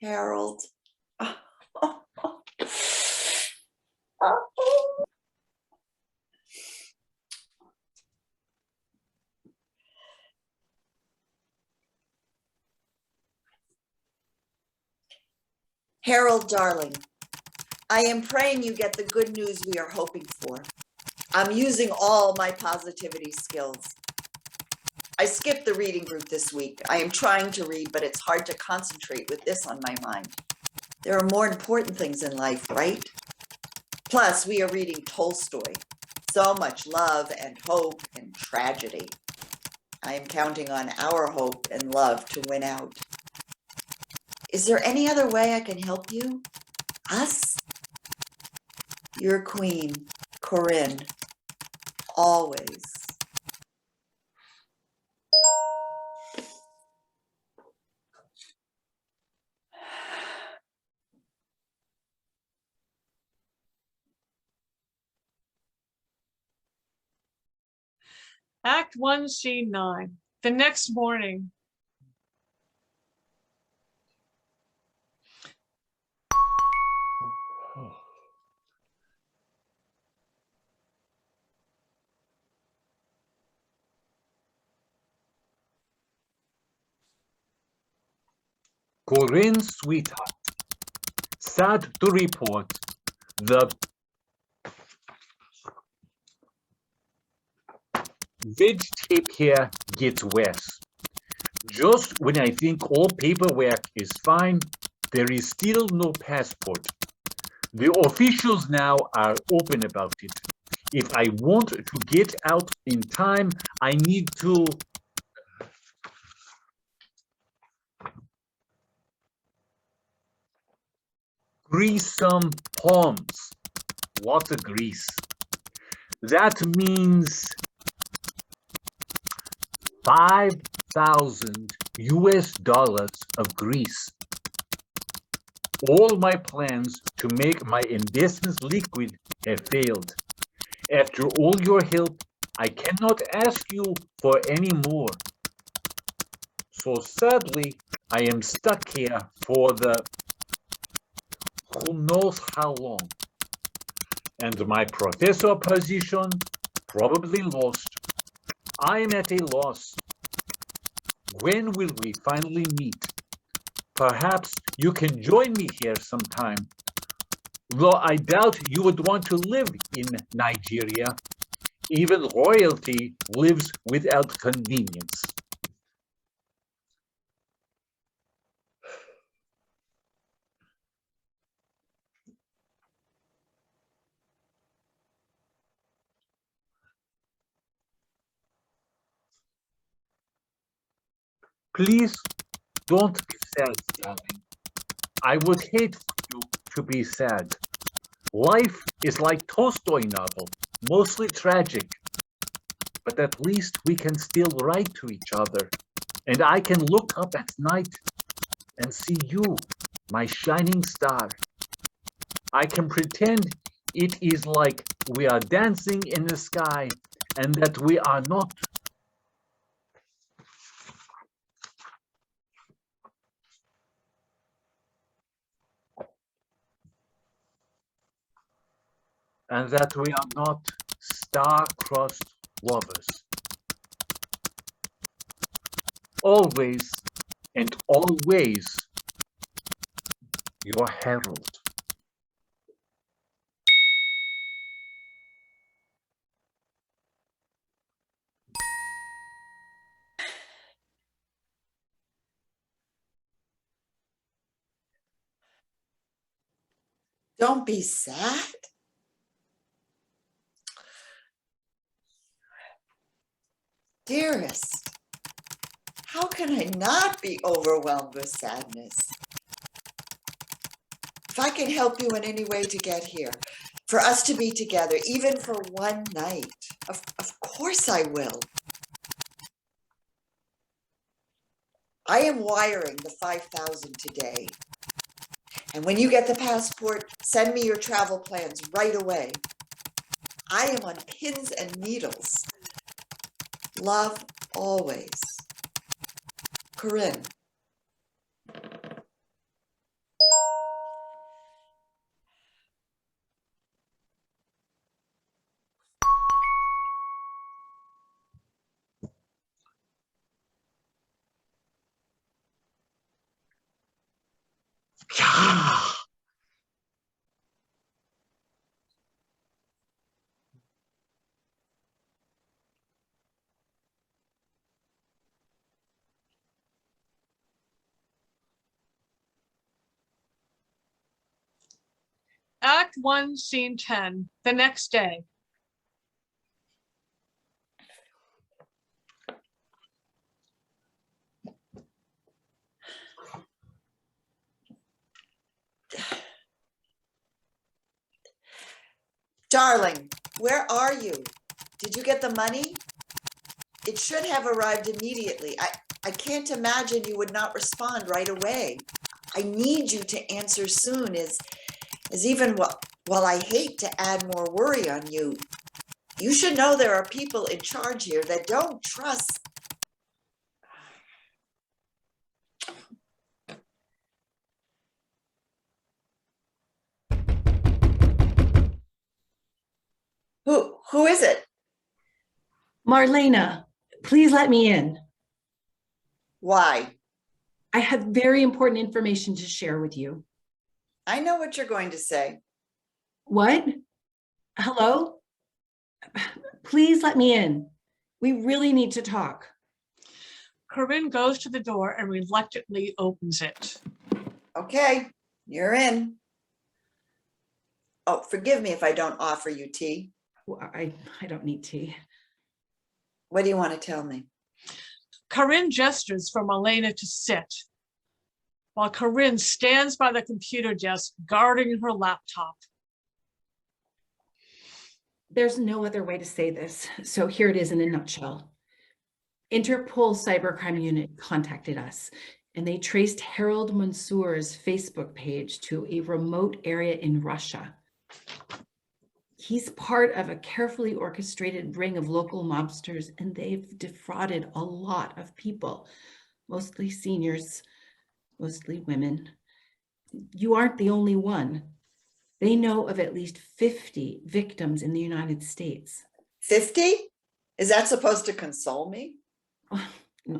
Harold. Harold, darling, I am praying you get the good news we are hoping for. I'm using all my positivity skills. I skipped the reading group this week. I am trying to read, but it's hard to concentrate with this on my mind. There are more important things in life, right? Plus, we are reading Tolstoy. So much love and hope and tragedy. I am counting on our hope and love to win out. Is there any other way I can help you? Us? Your queen, Corinne. Always. Act 1, Scene 9. The next morning. Corinne's sweetheart. Sad to report, the veg tape here gets worse. Just when I think all paperwork is fine, there is still no passport. The officials now are open about it. If I want to get out in time, I need to grease some palms. Lots of grease. That means $5,000 US of grease. All my plans to make my investments liquid have failed. After all your help, I cannot ask you for any more. So sadly, I am stuck here for who knows how long. And my professor position probably lost. I am at a loss. When will we finally meet? Perhaps you can join me here sometime. Though I doubt you would want to live in Nigeria. Even royalty lives without convenience. Please don't be sad, darling. I would hate for you to be sad. Life is like Tolstoy novel, mostly tragic. But at least we can still write to each other. And I can look up at night and see you, my shining star. I can pretend it is like we are dancing in the sky and that we are not. And that we are not star-crossed lovers. Always and always, your herald. Don't be sad. Dearest, how can I not be overwhelmed with sadness? If I can help you in any way to get here, for us to be together, even for one night, of course I will. I am wiring the 5,000 today. And when you get the passport, send me your travel plans right away. I am on pins and needles. Love always. Corinne. Act 1, Scene 10, the next day. Darling, where are you? Did you get the money? It should have arrived immediately. I can't imagine you would not respond right away. I need you to answer soon, as even while I hate to add more worry on you, you should know there are people in charge here that don't trust. Who is it? Marlena, please let me in. Why? I have very important information to share with you. I know what you're going to say. What? Hello? Please let me in. We really need to talk. Corinne goes to the door and reluctantly opens it. Okay, you're in. Oh, forgive me if I don't offer you tea. Well, I don't need tea. What do you want to tell me? Corinne gestures for Marlena to sit, while Corinne stands by the computer desk guarding her laptop. There's no other way to say this, so here it is in a nutshell. Interpol cybercrime unit contacted us, and they traced Harold Mansour's Facebook page to a remote area in Russia. He's part of a carefully orchestrated ring of local mobsters, and they've defrauded a lot of people, mostly seniors, mostly women. You aren't the only one. They know of at least 50 victims in the United States. 50? Is that supposed to console me?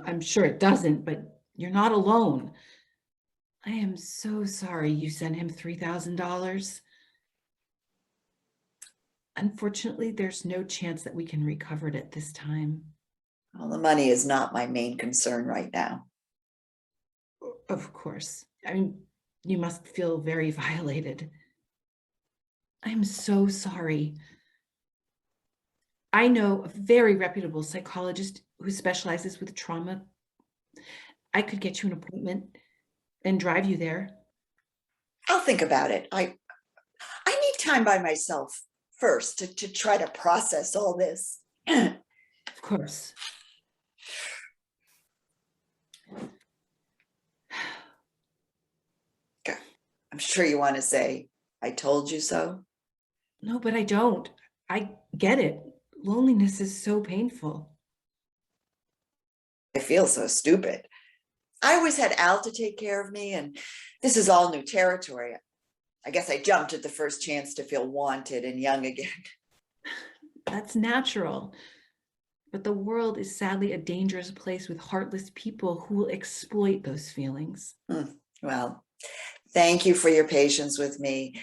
I'm sure it doesn't, but you're not alone. I am so sorry you sent him $3,000. Unfortunately, there's no chance that we can recover it at this time. Well, the money is not my main concern right now. Of course. I mean, you must feel very violated. I'm so sorry. I know a very reputable psychologist who specializes with trauma. I could get you an appointment and drive you there. I'll think about it. I need time by myself first to try to process all this. Of course. I'm sure you want to say, I told you so. No, but I don't. I get it. Loneliness is so painful. I feel so stupid. I always had Al to take care of me, and this is all new territory. I guess I jumped at the first chance to feel wanted and young again. That's natural. But the world is sadly a dangerous place with heartless people who will exploit those feelings. Well, thank you for your patience with me.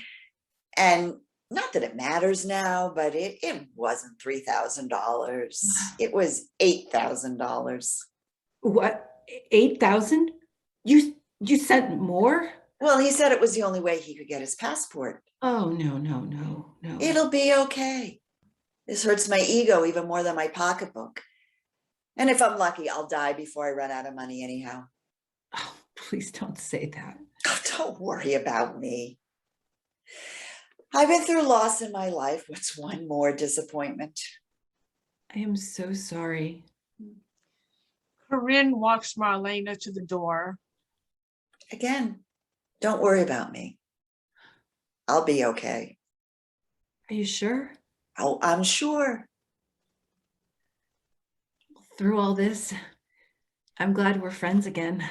And not that it matters now, but it wasn't $3,000. It was $8,000. What? 8,000? You sent more? Well, he said it was the only way he could get his passport. Oh, no. It'll be okay. This hurts my ego even more than my pocketbook. And if I'm lucky, I'll die before I run out of money anyhow. Oh, please don't say that. Oh, don't worry about me. I've been through loss in my life. What's one more disappointment? I am so sorry. Corinne walks Marlena to the door. Again, don't worry about me. I'll be okay. Are you sure? Oh, I'm sure. Through all this, I'm glad we're friends again.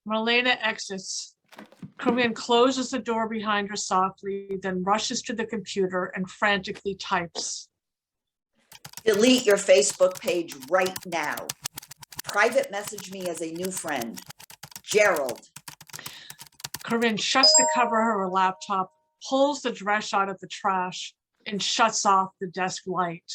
Marlena exits. Corinne closes the door behind her softly, then rushes to the computer and frantically types. Delete your Facebook page right now. Private message me as a new friend. Gerald. Corinne shuts the cover of her laptop, pulls the dress out of the trash, and shuts off the desk light.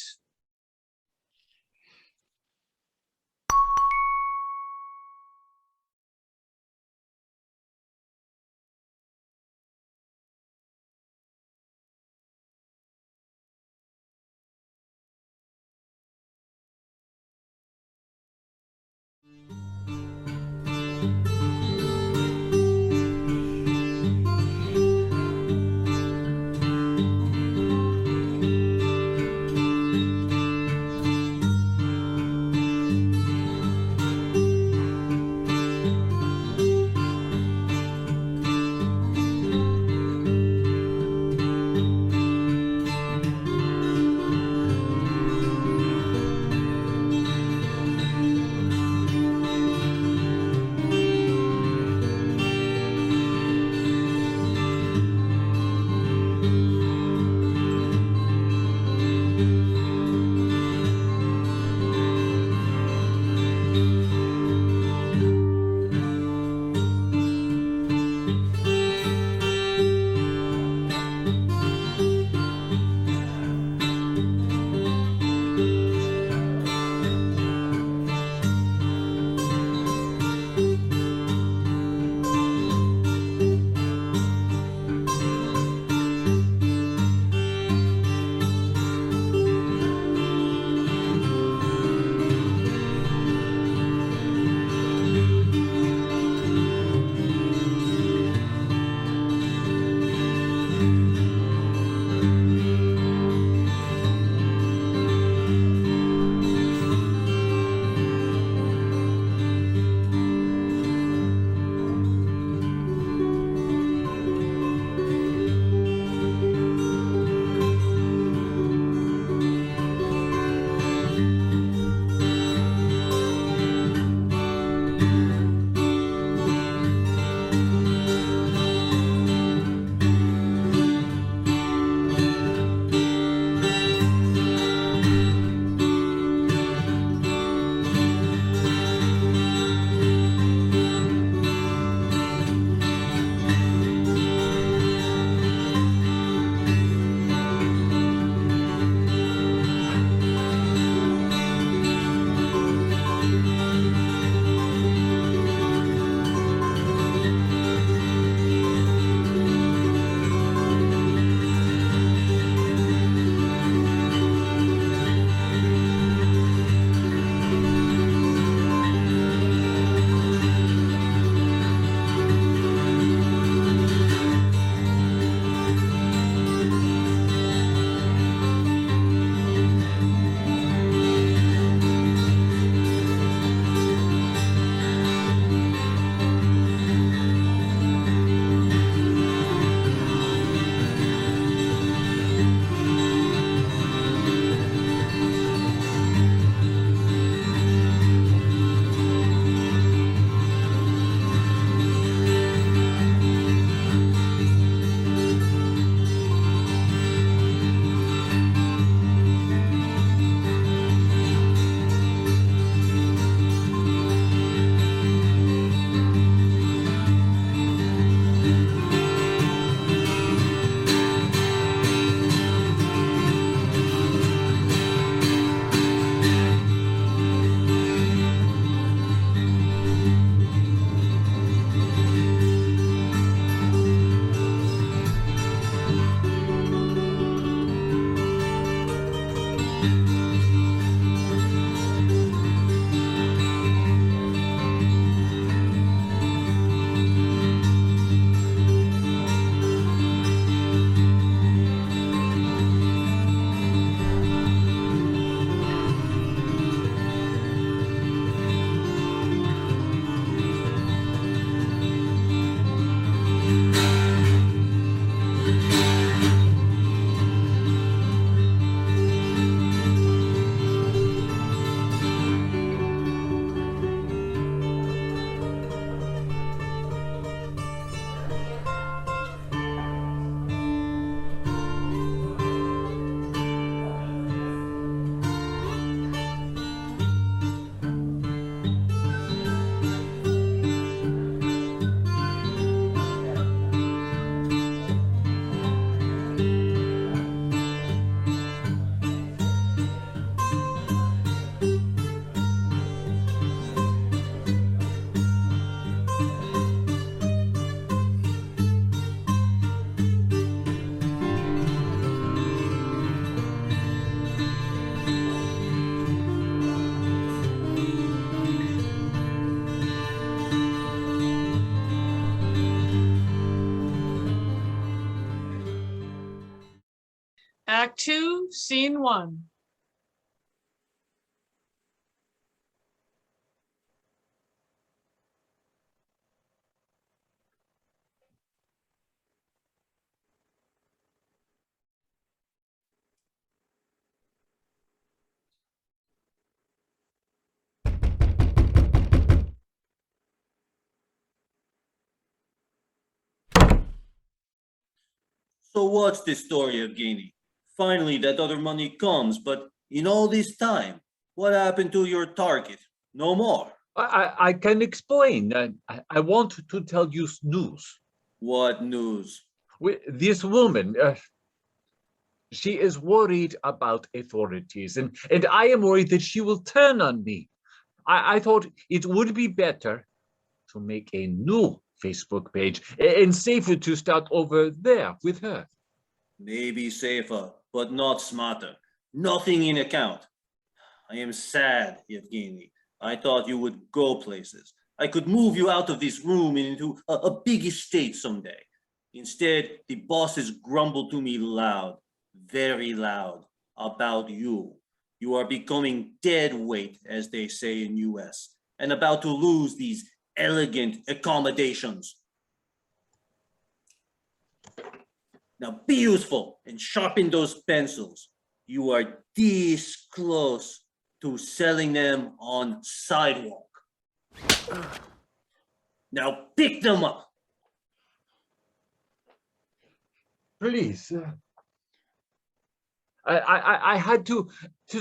Act 2, Scene 1. So what's the story, Evgeny? Finally, that other money comes, but in all this time, what happened to your target? No more. I can explain. I want to tell you news. What news? This woman, she is worried about authorities, and I am worried that she will turn on me. I thought it would be better to make a new Facebook page and safer to start over there with her. Maybe safer, but not smarter. Nothing in account. I am sad, Evgeny. I thought you would go places. I could move you out of this room and into a big estate someday. Instead, the bosses grumble to me loud, very loud, about you. You are becoming dead weight, as they say in US, and about to lose these elegant accommodations. Now be useful and sharpen those pencils. You are this close to selling them on sidewalk. Now pick them up. Please. I had to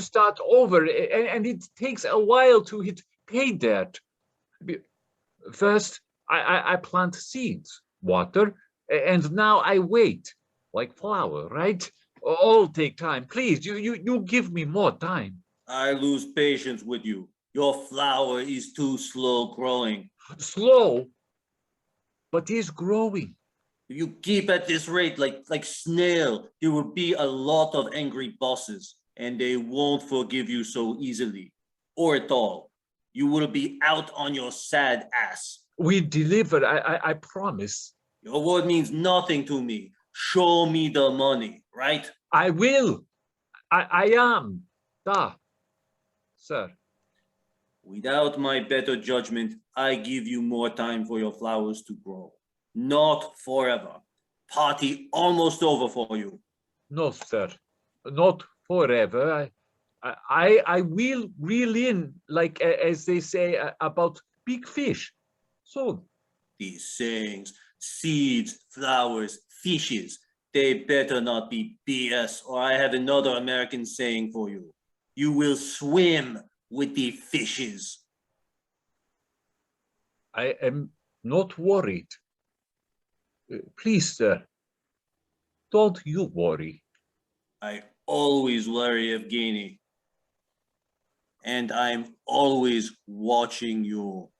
start over, and it takes a while to hit pay dirt. First, I plant seeds, water, and now I wait, like flower, right? All take time. Please, you give me more time. I lose patience with you. Your flower is too slow growing. Slow, but is growing. If you keep at this rate like snail, there will be a lot of angry bosses, and they won't forgive you so easily, or at all. You will be out on your sad ass. We deliver, I promise. Your word means nothing to me. Show me the money, right? I will. I am. Da, sir. Without my better judgment, I give you more time for your flowers to grow. Not forever. Party almost over for you. No, sir. Not forever. I will reel in, like as they say about big fish. So These sayings, seeds, flowers, fishes, they better not be BS, or I have another American saying for you. You will swim with the fishes. I am not worried. Please, sir, don't you worry. I always worry, Evgeny. And I'm always watching you.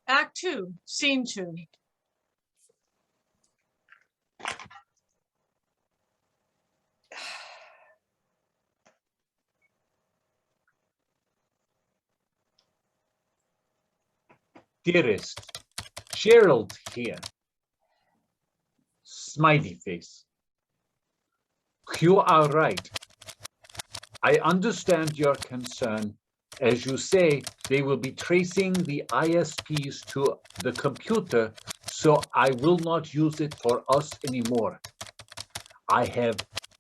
Act 2, Scene 2. Dearest, Gerald here. Smiley face. You are right. I understand your concern. As you say, they will be tracing the ISPs to the computer, so I will not use it for us anymore. I have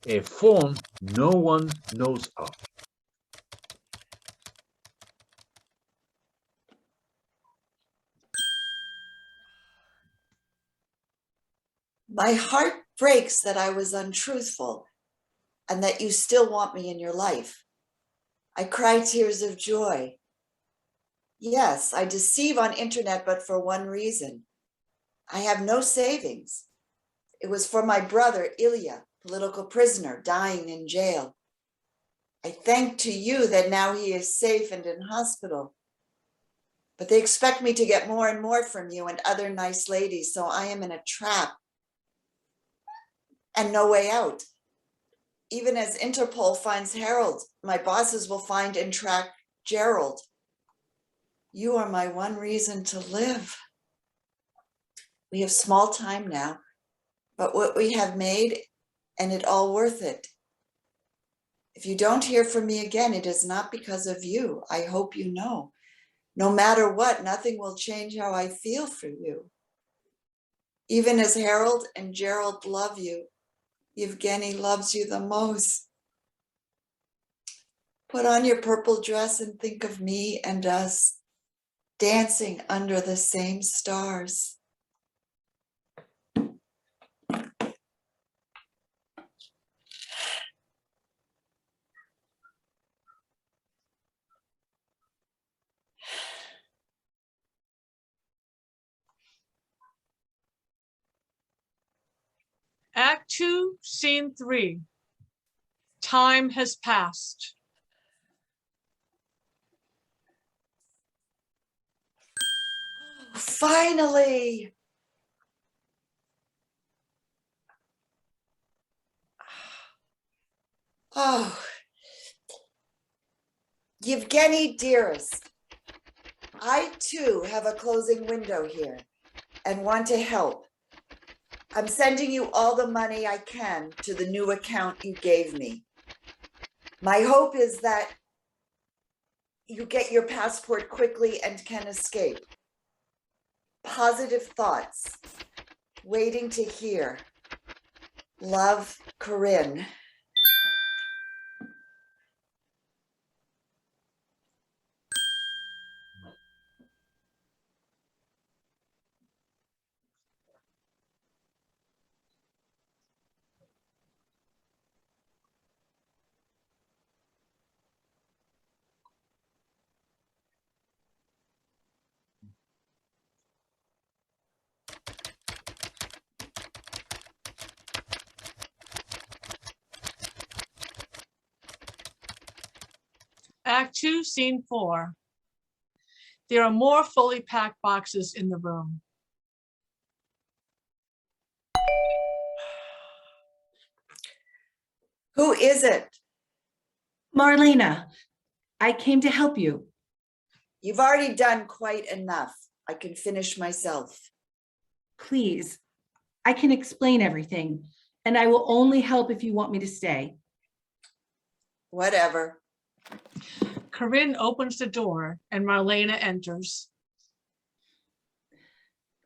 a phone no one knows of. My heart breaks that I was untruthful and that you still want me in your life. I cry tears of joy. Yes, I deceive on internet, but for one reason. I have no savings. It was for my brother, Ilya, political prisoner, dying in jail. I thank to you that now he is safe and in hospital. But they expect me to get more and more from you and other nice ladies, so I am in a trap and no way out. Even as Interpol finds Harold, my bosses will find and track Gerald. You are my one reason to live. We have small time now, but what we have made, and it all worth it. If you don't hear from me again, it is not because of you. I hope you know. No matter what, nothing will change how I feel for you. Even as Harold and Gerald love you, Yevgeny loves you the most. Put on your purple dress and think of me and us dancing under the same stars. Act 2, Scene 3. Time has passed. Finally. Oh, Yevgeny, dearest, I too have a closing window here and want to help. I'm sending you all the money I can to the new account you gave me. My hope is that you get your passport quickly and can escape. Positive thoughts, waiting to hear. Love, Corinne. Act 2, Scene 4. There are more fully packed boxes in the room. Who is it? Marlena, I came to help you. You've already done quite enough. I can finish myself. Please, I can explain everything, and I will only help if you want me to stay. Whatever. Corinne opens the door and Marlena enters.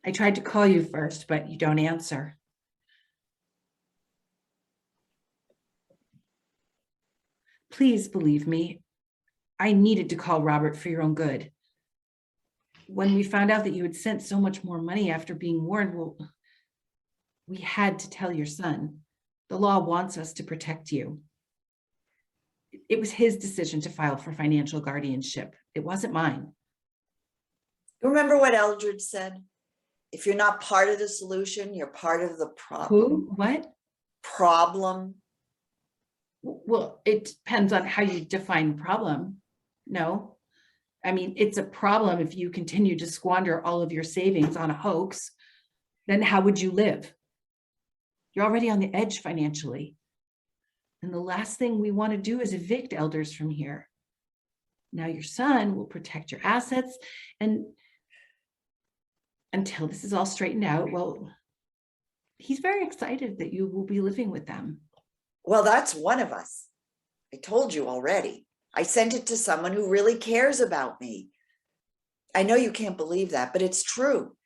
I tried to call you first, but you don't answer. Please believe me. I needed to call Robert for your own good. When we found out that you had sent so much more money after being warned, well, we had to tell your son. The law wants us to protect you. It was his decision to file for financial guardianship. It wasn't mine. Remember what Eldred said? If you're not part of the solution, you're part of the problem. Who? What? Problem. Well, it depends on how you define problem. No. I mean, it's a problem if you continue to squander all of your savings on a hoax. Then how would you live? You're already on the edge financially. And the last thing we want to do is evict elders from here. Now your son will protect your assets, and until this is all straightened out, well, he's very excited that you will be living with them. Well, that's one of us. I told you already. I sent it to someone who really cares about me. I know you can't believe that, but it's true.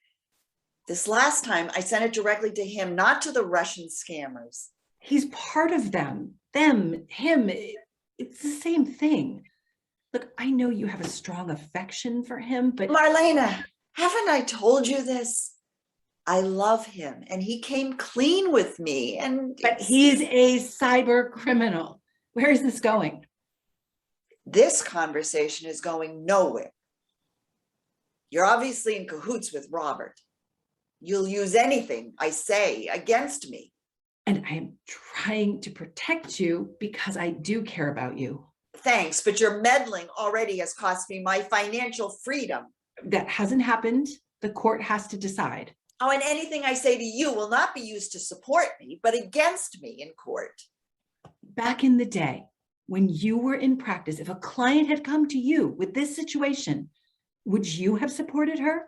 This last time I sent it directly to him, not to the Russian scammers. He's part of them, him, it's the same thing. Look, I know you have a strong affection for him, but Marlena, haven't I told you this? I love him and he came clean with me but he's a cyber criminal. Where is this going? This conversation is going nowhere. You're obviously in cahoots with Robert. You'll use anything I say against me. And I am trying to protect you because I do care about you. Thanks, but your meddling already has cost me my financial freedom. That hasn't happened. The court has to decide. Oh, and anything I say to you will not be used to support me, but against me in court. Back in the day, when you were in practice, if a client had come to you with this situation, would you have supported her?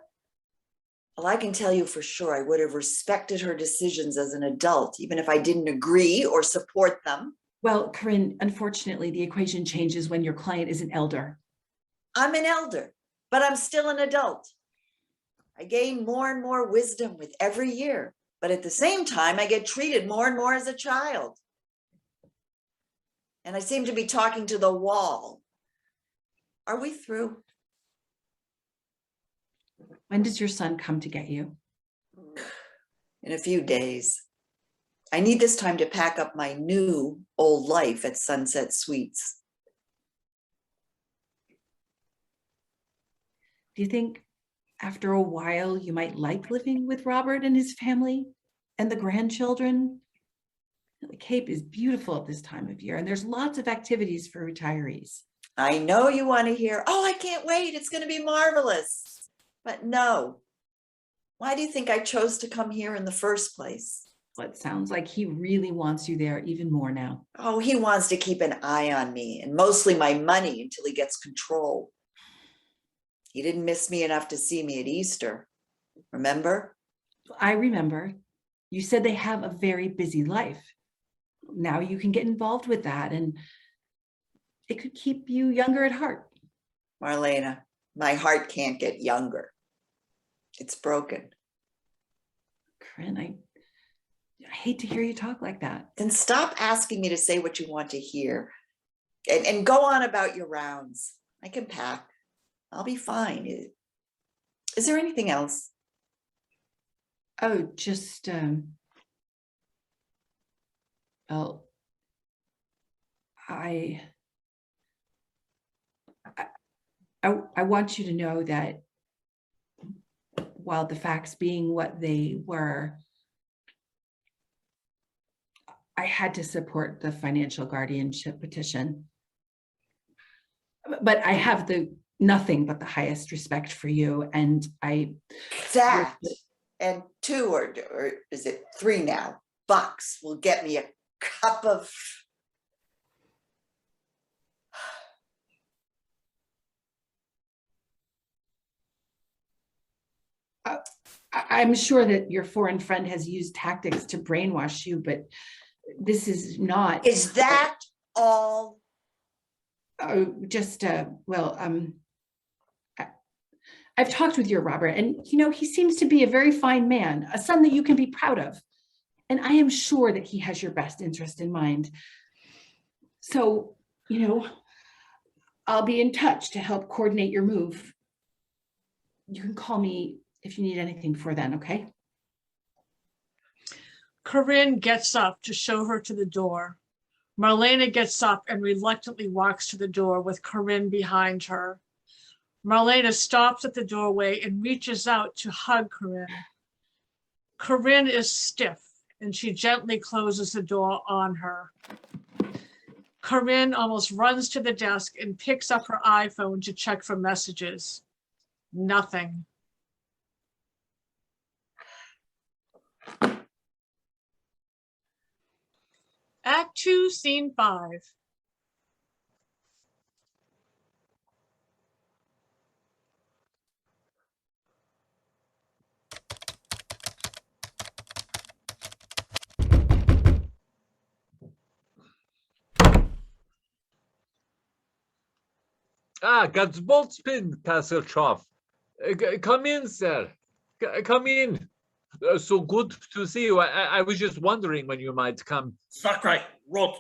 Well, I can tell you for sure I would have respected her decisions as an adult, even if I didn't agree or support them. Well, Corinne, unfortunately, the equation changes when your client is an elder. I'm an elder, but I'm still an adult. I gain more and more wisdom with every year, but at the same time, I get treated more and more as a child. And I seem to be talking to the wall. Are we through? When does your son come to get you? In a few days. I need this time to pack up my new old life at Sunset Suites. Do you think after a while you might like living with Robert and his family and the grandchildren? The Cape is beautiful at this time of year, and there's lots of activities for retirees. I know you want to hear, oh, I can't wait, it's going to be marvelous. But no. Why do you think I chose to come here in the first place? Well, it sounds like he really wants you there even more now. Oh, he wants to keep an eye on me and mostly my money until he gets control. He didn't miss me enough to see me at Easter. Remember? I remember. You said they have a very busy life. Now you can get involved with that, and it could keep you younger at heart. Marlena, my heart can't get younger. It's broken. Corinne, I hate to hear you talk like that. Then stop asking me to say what you want to hear and go on about your rounds. I can pack. I'll be fine. Is there anything else? Oh, just, well, I want you to know that while the facts being what they were, I had to support the financial guardianship petition. But I have nothing but the highest respect for you, and That and 2 or is it 3 now? Bucks will get me a cup of. I'm sure that your foreign friend has used tactics to brainwash you, but this is not. Is that all? I've talked with your Robert, and he seems to be a very fine man, a son that you can be proud of. And I am sure that he has your best interest in mind. So, I'll be in touch to help coordinate your move. You can call me if you need anything before then, okay? Corinne gets up to show her to the door. Marlena gets up and reluctantly walks to the door with Corinne behind her. Marlena stops at the doorway and reaches out to hug Corinne. Corinne is stiff and she gently closes the door on her. Corinne almost runs to the desk and picks up her iPhone to check for messages. Nothing. Act 2, Scene 5. God's boltspin, Castletrough. Come in, sir. Come in. So good to see you. I was just wondering when you might come. Sakurai, Rot,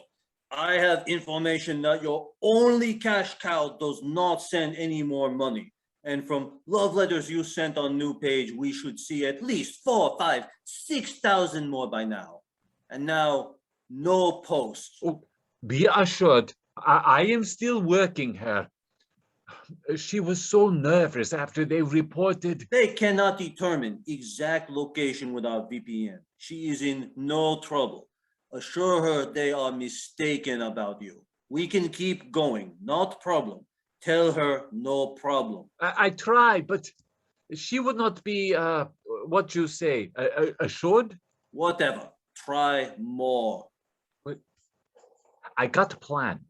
I have information that your only cash cow does not send any more money. And from love letters you sent on new page, we should see at least 4, 5, 6,000 more by now. And now, no posts. Oh, be assured, I am still working her. She was so nervous after they reported. They cannot determine exact location without VPN. She is in no trouble. Assure her they are mistaken about you. We can keep going, not problem. Tell her no problem. I tried, but she would not be what you say? Assured? Whatever. Try more. I got a plan.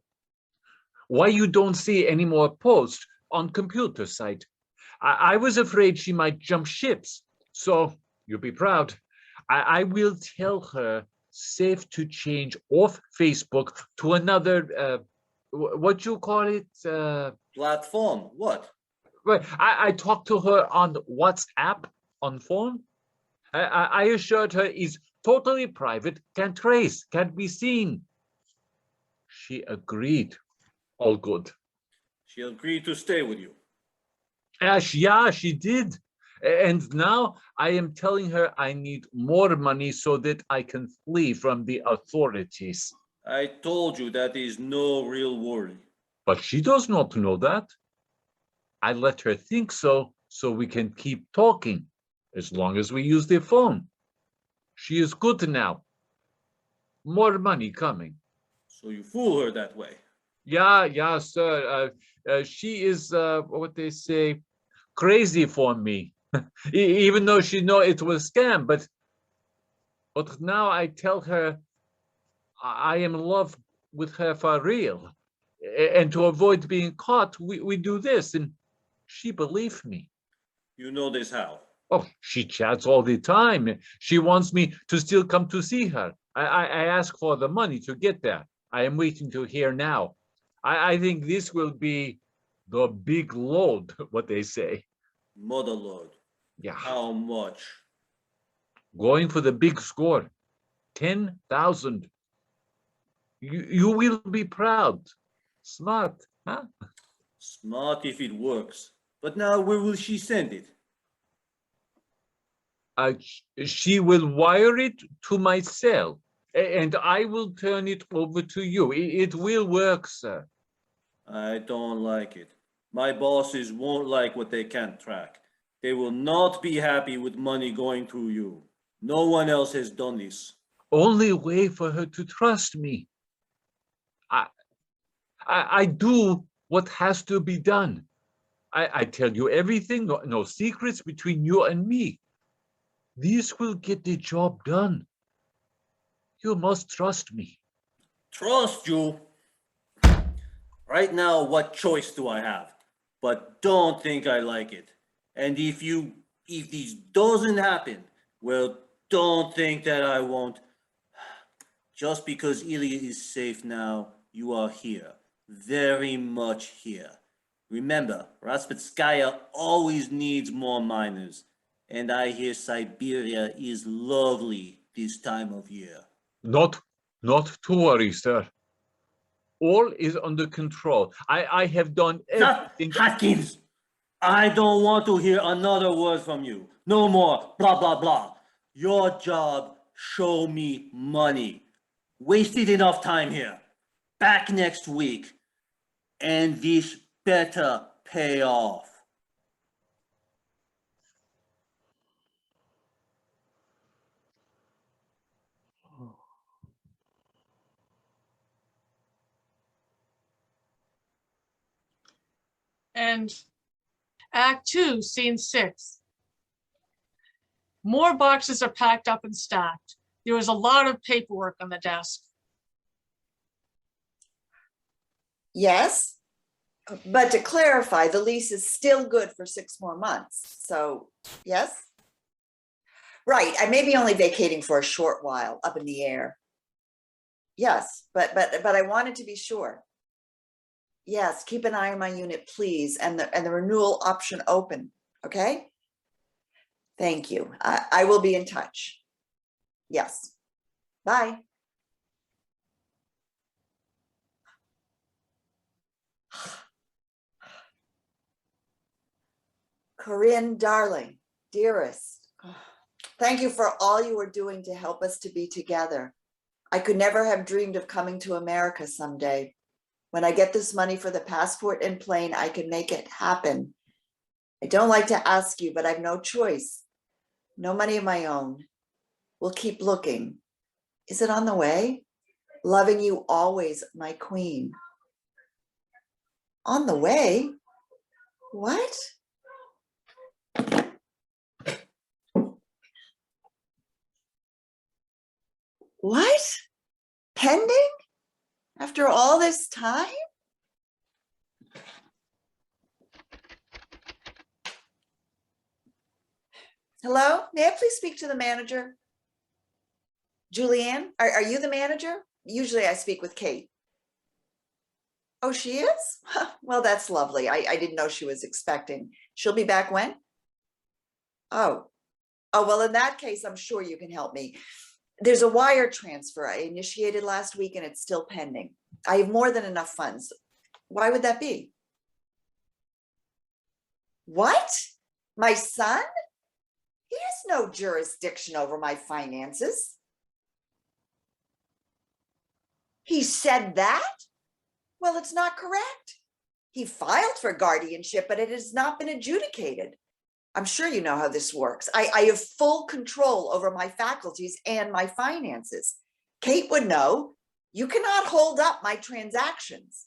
Why you don't see any more posts on computer site? I was afraid she might jump ships. So you'll be proud. I will tell her safe to change off Facebook to another, what you call it? Platform. What? Well, I talked to her on WhatsApp on phone. I assured her it's totally private, can't trace, can't be seen. She agreed. All good. She agreed to stay with you. Yeah, she did. And now I am telling her I need more money so that I can flee from the authorities. I told you that is no real worry. But she does not know that. I let her think so we can keep talking, as long as we use the phone. She is good now. More money coming. So you fool her that way. Yeah, sir. She is, what they say, crazy for me. Even though she know it was scam, but now I tell her I am in love with her for real. And to avoid being caught, we do this, and she believed me. You know this how? Oh, she chats all the time. She wants me to still come to see her. I ask for the money to get there. I am waiting to hear now. I think this will be the big load, what they say. Mother Lord. Yeah. How much? Going for the big score. 10,000. You will be proud. Smart, huh? Smart if it works. But now where will she send it? She will wire it to my cell, and I will turn it over to you. It will work, sir. I don't like it. My bosses won't like what they can't track. They will not be happy with money going through you. No one else has done this. Only way for her to trust me. I do what has to be done. I tell you everything, no secrets between you and me. This will get the job done. You must trust me. Trust you? Right now, what choice do I have? But don't think I like it. And if this doesn't happen, well, don't think that I won't. Just because Ilya is safe now, you are here. Very much here. Remember, Rasputskaya always needs more miners. And I hear Siberia is lovely this time of year. Not to worry, sir. All is under control. I have done everything. Hatkins! I don't want to hear another word from you. No more blah, blah, blah. Your job, show me money. Wasted enough time here. Back next week. And this better pay off. And Act 2, Scene 6. More boxes are packed up and stacked. There was a lot of paperwork on the desk. Yes, but to clarify, the lease is still good for 6 more months. So, yes? Right, I may be only vacating for a short while up in the air. Yes, but I wanted to be sure. Yes, keep an eye on my unit, please, and the renewal option open, okay? Thank you. I will be in touch. Yes. Bye. Corinne, darling, dearest, thank you for all you are doing to help us to be together. I could never have dreamed of coming to America someday. When I get this money for the passport and plane, I can make it happen. I don't like to ask you, but I've no choice. No money of my own. We'll keep looking. Is it on the way? Loving you always, my queen. On the way? What? What? Pending? After all this time? Hello, may I please speak to the manager? Julianne, are you the manager? Usually I speak with Kate. Oh, she is? Well, that's lovely. I didn't know she was expecting. She'll be back when? Oh, well, in that case, I'm sure you can help me. There's a wire transfer I initiated last week and it's still pending. I have more than enough funds. Why would that be? What? My son? He has no jurisdiction over my finances. He said that? Well, it's not correct. He filed for guardianship, but it has not been adjudicated. I'm sure you know how this works. I have full control over my faculties and my finances. Kate would know. You cannot hold up my transactions.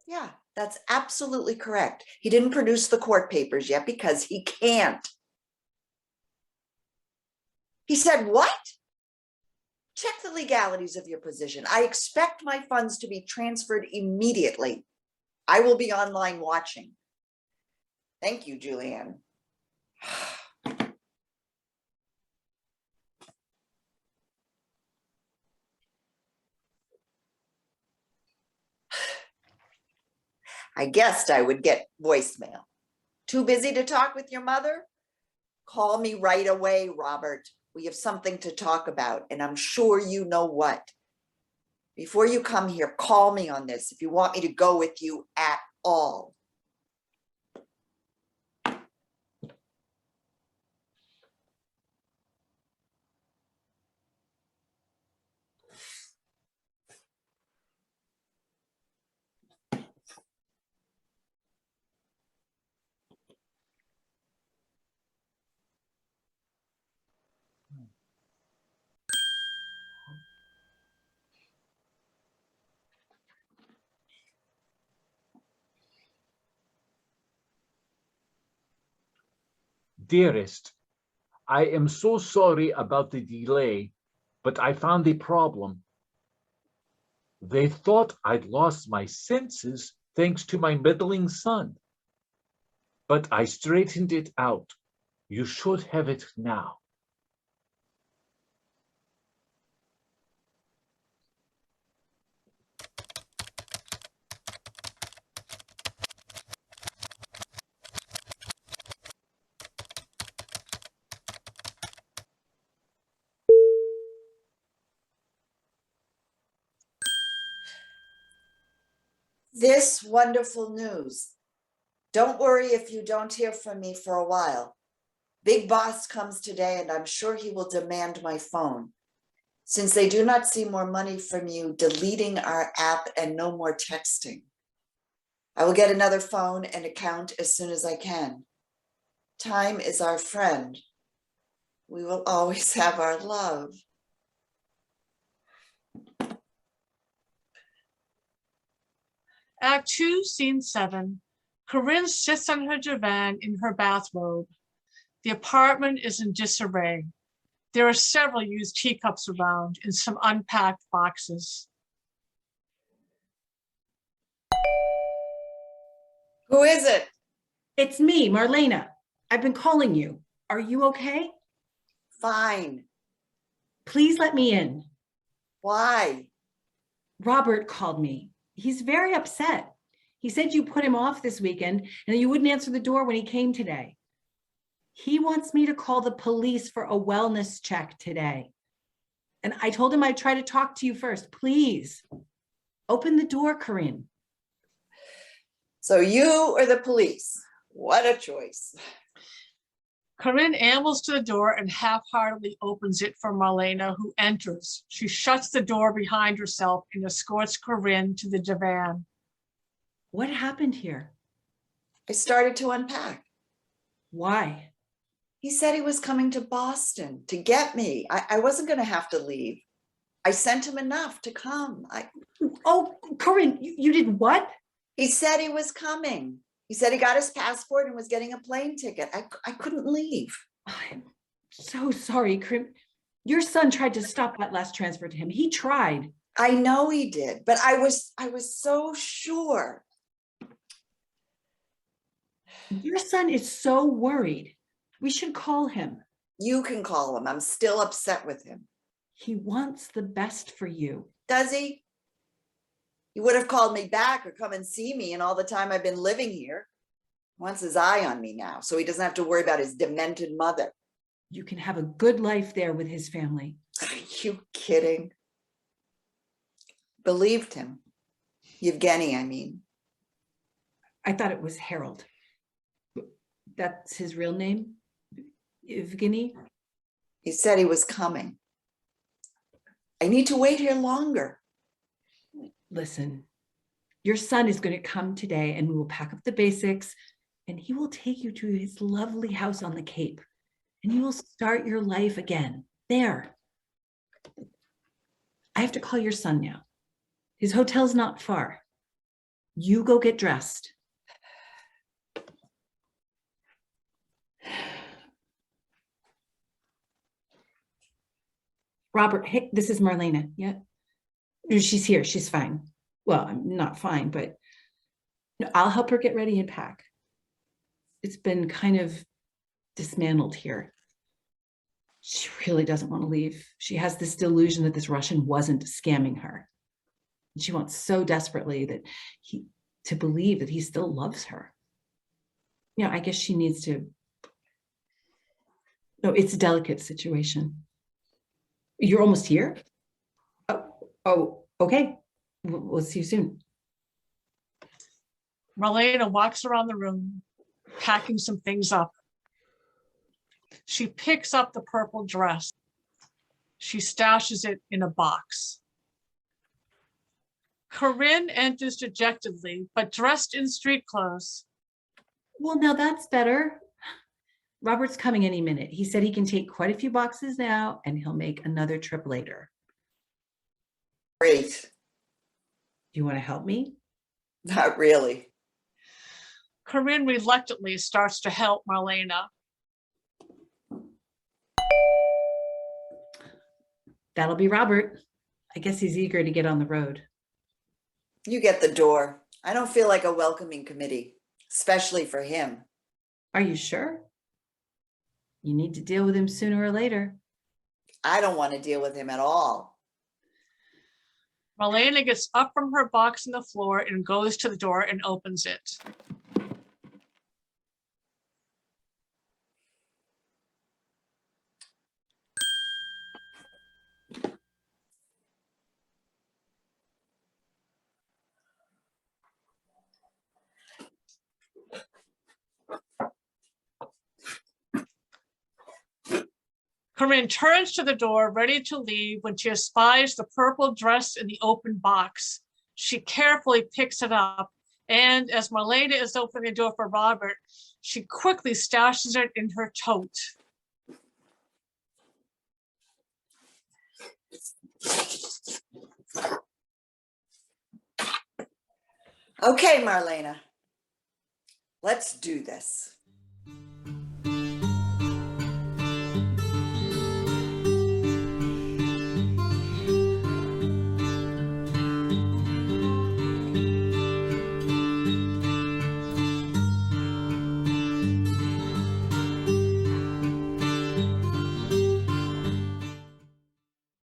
Yeah, that's absolutely correct. He didn't produce the court papers yet because he can't. He said, what? Check the legalities of your position. I expect my funds to be transferred immediately. I will be online watching. Thank you, Julianne. I guessed I would get voicemail. Too busy to talk with your mother? Call me right away, Robert. We have something to talk about, and I'm sure you know what. Before you come here, call me on this if you want me to go with you at all. Dearest, I am so sorry about the delay, but I found a problem. They thought I'd lost my senses thanks to my meddling son. But I straightened it out. You should have it now. This wonderful news. Don't worry if you don't hear from me for a while. Big Boss comes today and I'm sure he will demand my phone. Since they do not see more money from you deleting our app and no more texting. I will get another phone and account as soon as I can. Time is our friend. We will always have our love. Act 2, Scene 7. Corinne sits on her divan in her bathrobe. The apartment is in disarray. There are several used teacups around in some unpacked boxes. Who is it? It's me, Marlena. I've been calling you. Are you okay? Fine. Please let me in. Why? Robert called me. He's very upset. He said you put him off this weekend and that you wouldn't answer the door when he came today. He wants me to call the police for a wellness check today. And I told him I'd try to talk to you first. Please open the door, Corinne. So you or the police? What a choice. Corinne ambles to the door and half-heartedly opens it for Marlena, who enters. She shuts the door behind herself and escorts Corinne to the divan. What happened here? I started to unpack. Why? He said he was coming to Boston to get me. I wasn't going to have to leave. I sent him enough to come. Oh, Corinne, you did what? He said he was coming. He said he got his passport and was getting a plane ticket. I couldn't leave. I'm so sorry, Corinne. Your son tried to stop that last transfer to him. He tried. I know he did, but I was so sure. Your son is so worried. We should call him. You can call him. I'm still upset with him. He wants the best for you. Does he? He would have called me back or come and see me in all the time I've been living here. He wants his eye on me now, so he doesn't have to worry about his demented mother. You can have a good life there with his family. Are you kidding? Believed him. Yevgeny, I mean. I thought it was Harold. That's his real name? Evgeny? He said he was coming. I need to wait here longer. Listen, your son is going to come today and we will pack up the basics and he will take you to his lovely house on the Cape and you will start your life again there. I have to call your son now. His hotel's not far. You go get dressed. Robert, hey, this is Marlena. Yeah. She's here. She's fine. Well, I'm not fine, but I'll help her get ready and pack. It's been kind of dismantled here. She really doesn't want to leave. She has this delusion that this Russian wasn't scamming her. And she wants so desperately to believe that he still loves her. You know, I guess she needs to. No, it's a delicate situation. You're almost here? Oh, okay. We'll see you soon. Marlena walks around the room, packing some things up. She picks up the purple dress. She stashes it in a box. Corinne enters dejectedly, but dressed in street clothes. Well, now that's better. Robert's coming any minute. He said he can take quite a few boxes now and he'll make another trip later. Great. Do you want to help me? Not really. Corinne reluctantly starts to help Marlena. That'll be Robert. I guess he's eager to get on the road. You get the door. I don't feel like a welcoming committee, especially for him. Are you sure? You need to deal with him sooner or later. I don't want to deal with him at all. Marlena gets up from her box on the floor and goes to the door and opens it. Corinne turns to the door, ready to leave, when she espies the purple dress in the open box. She carefully picks it up, and as Marlena is opening the door for Robert, she quickly stashes it in her tote. Okay, Marlena. Let's do this.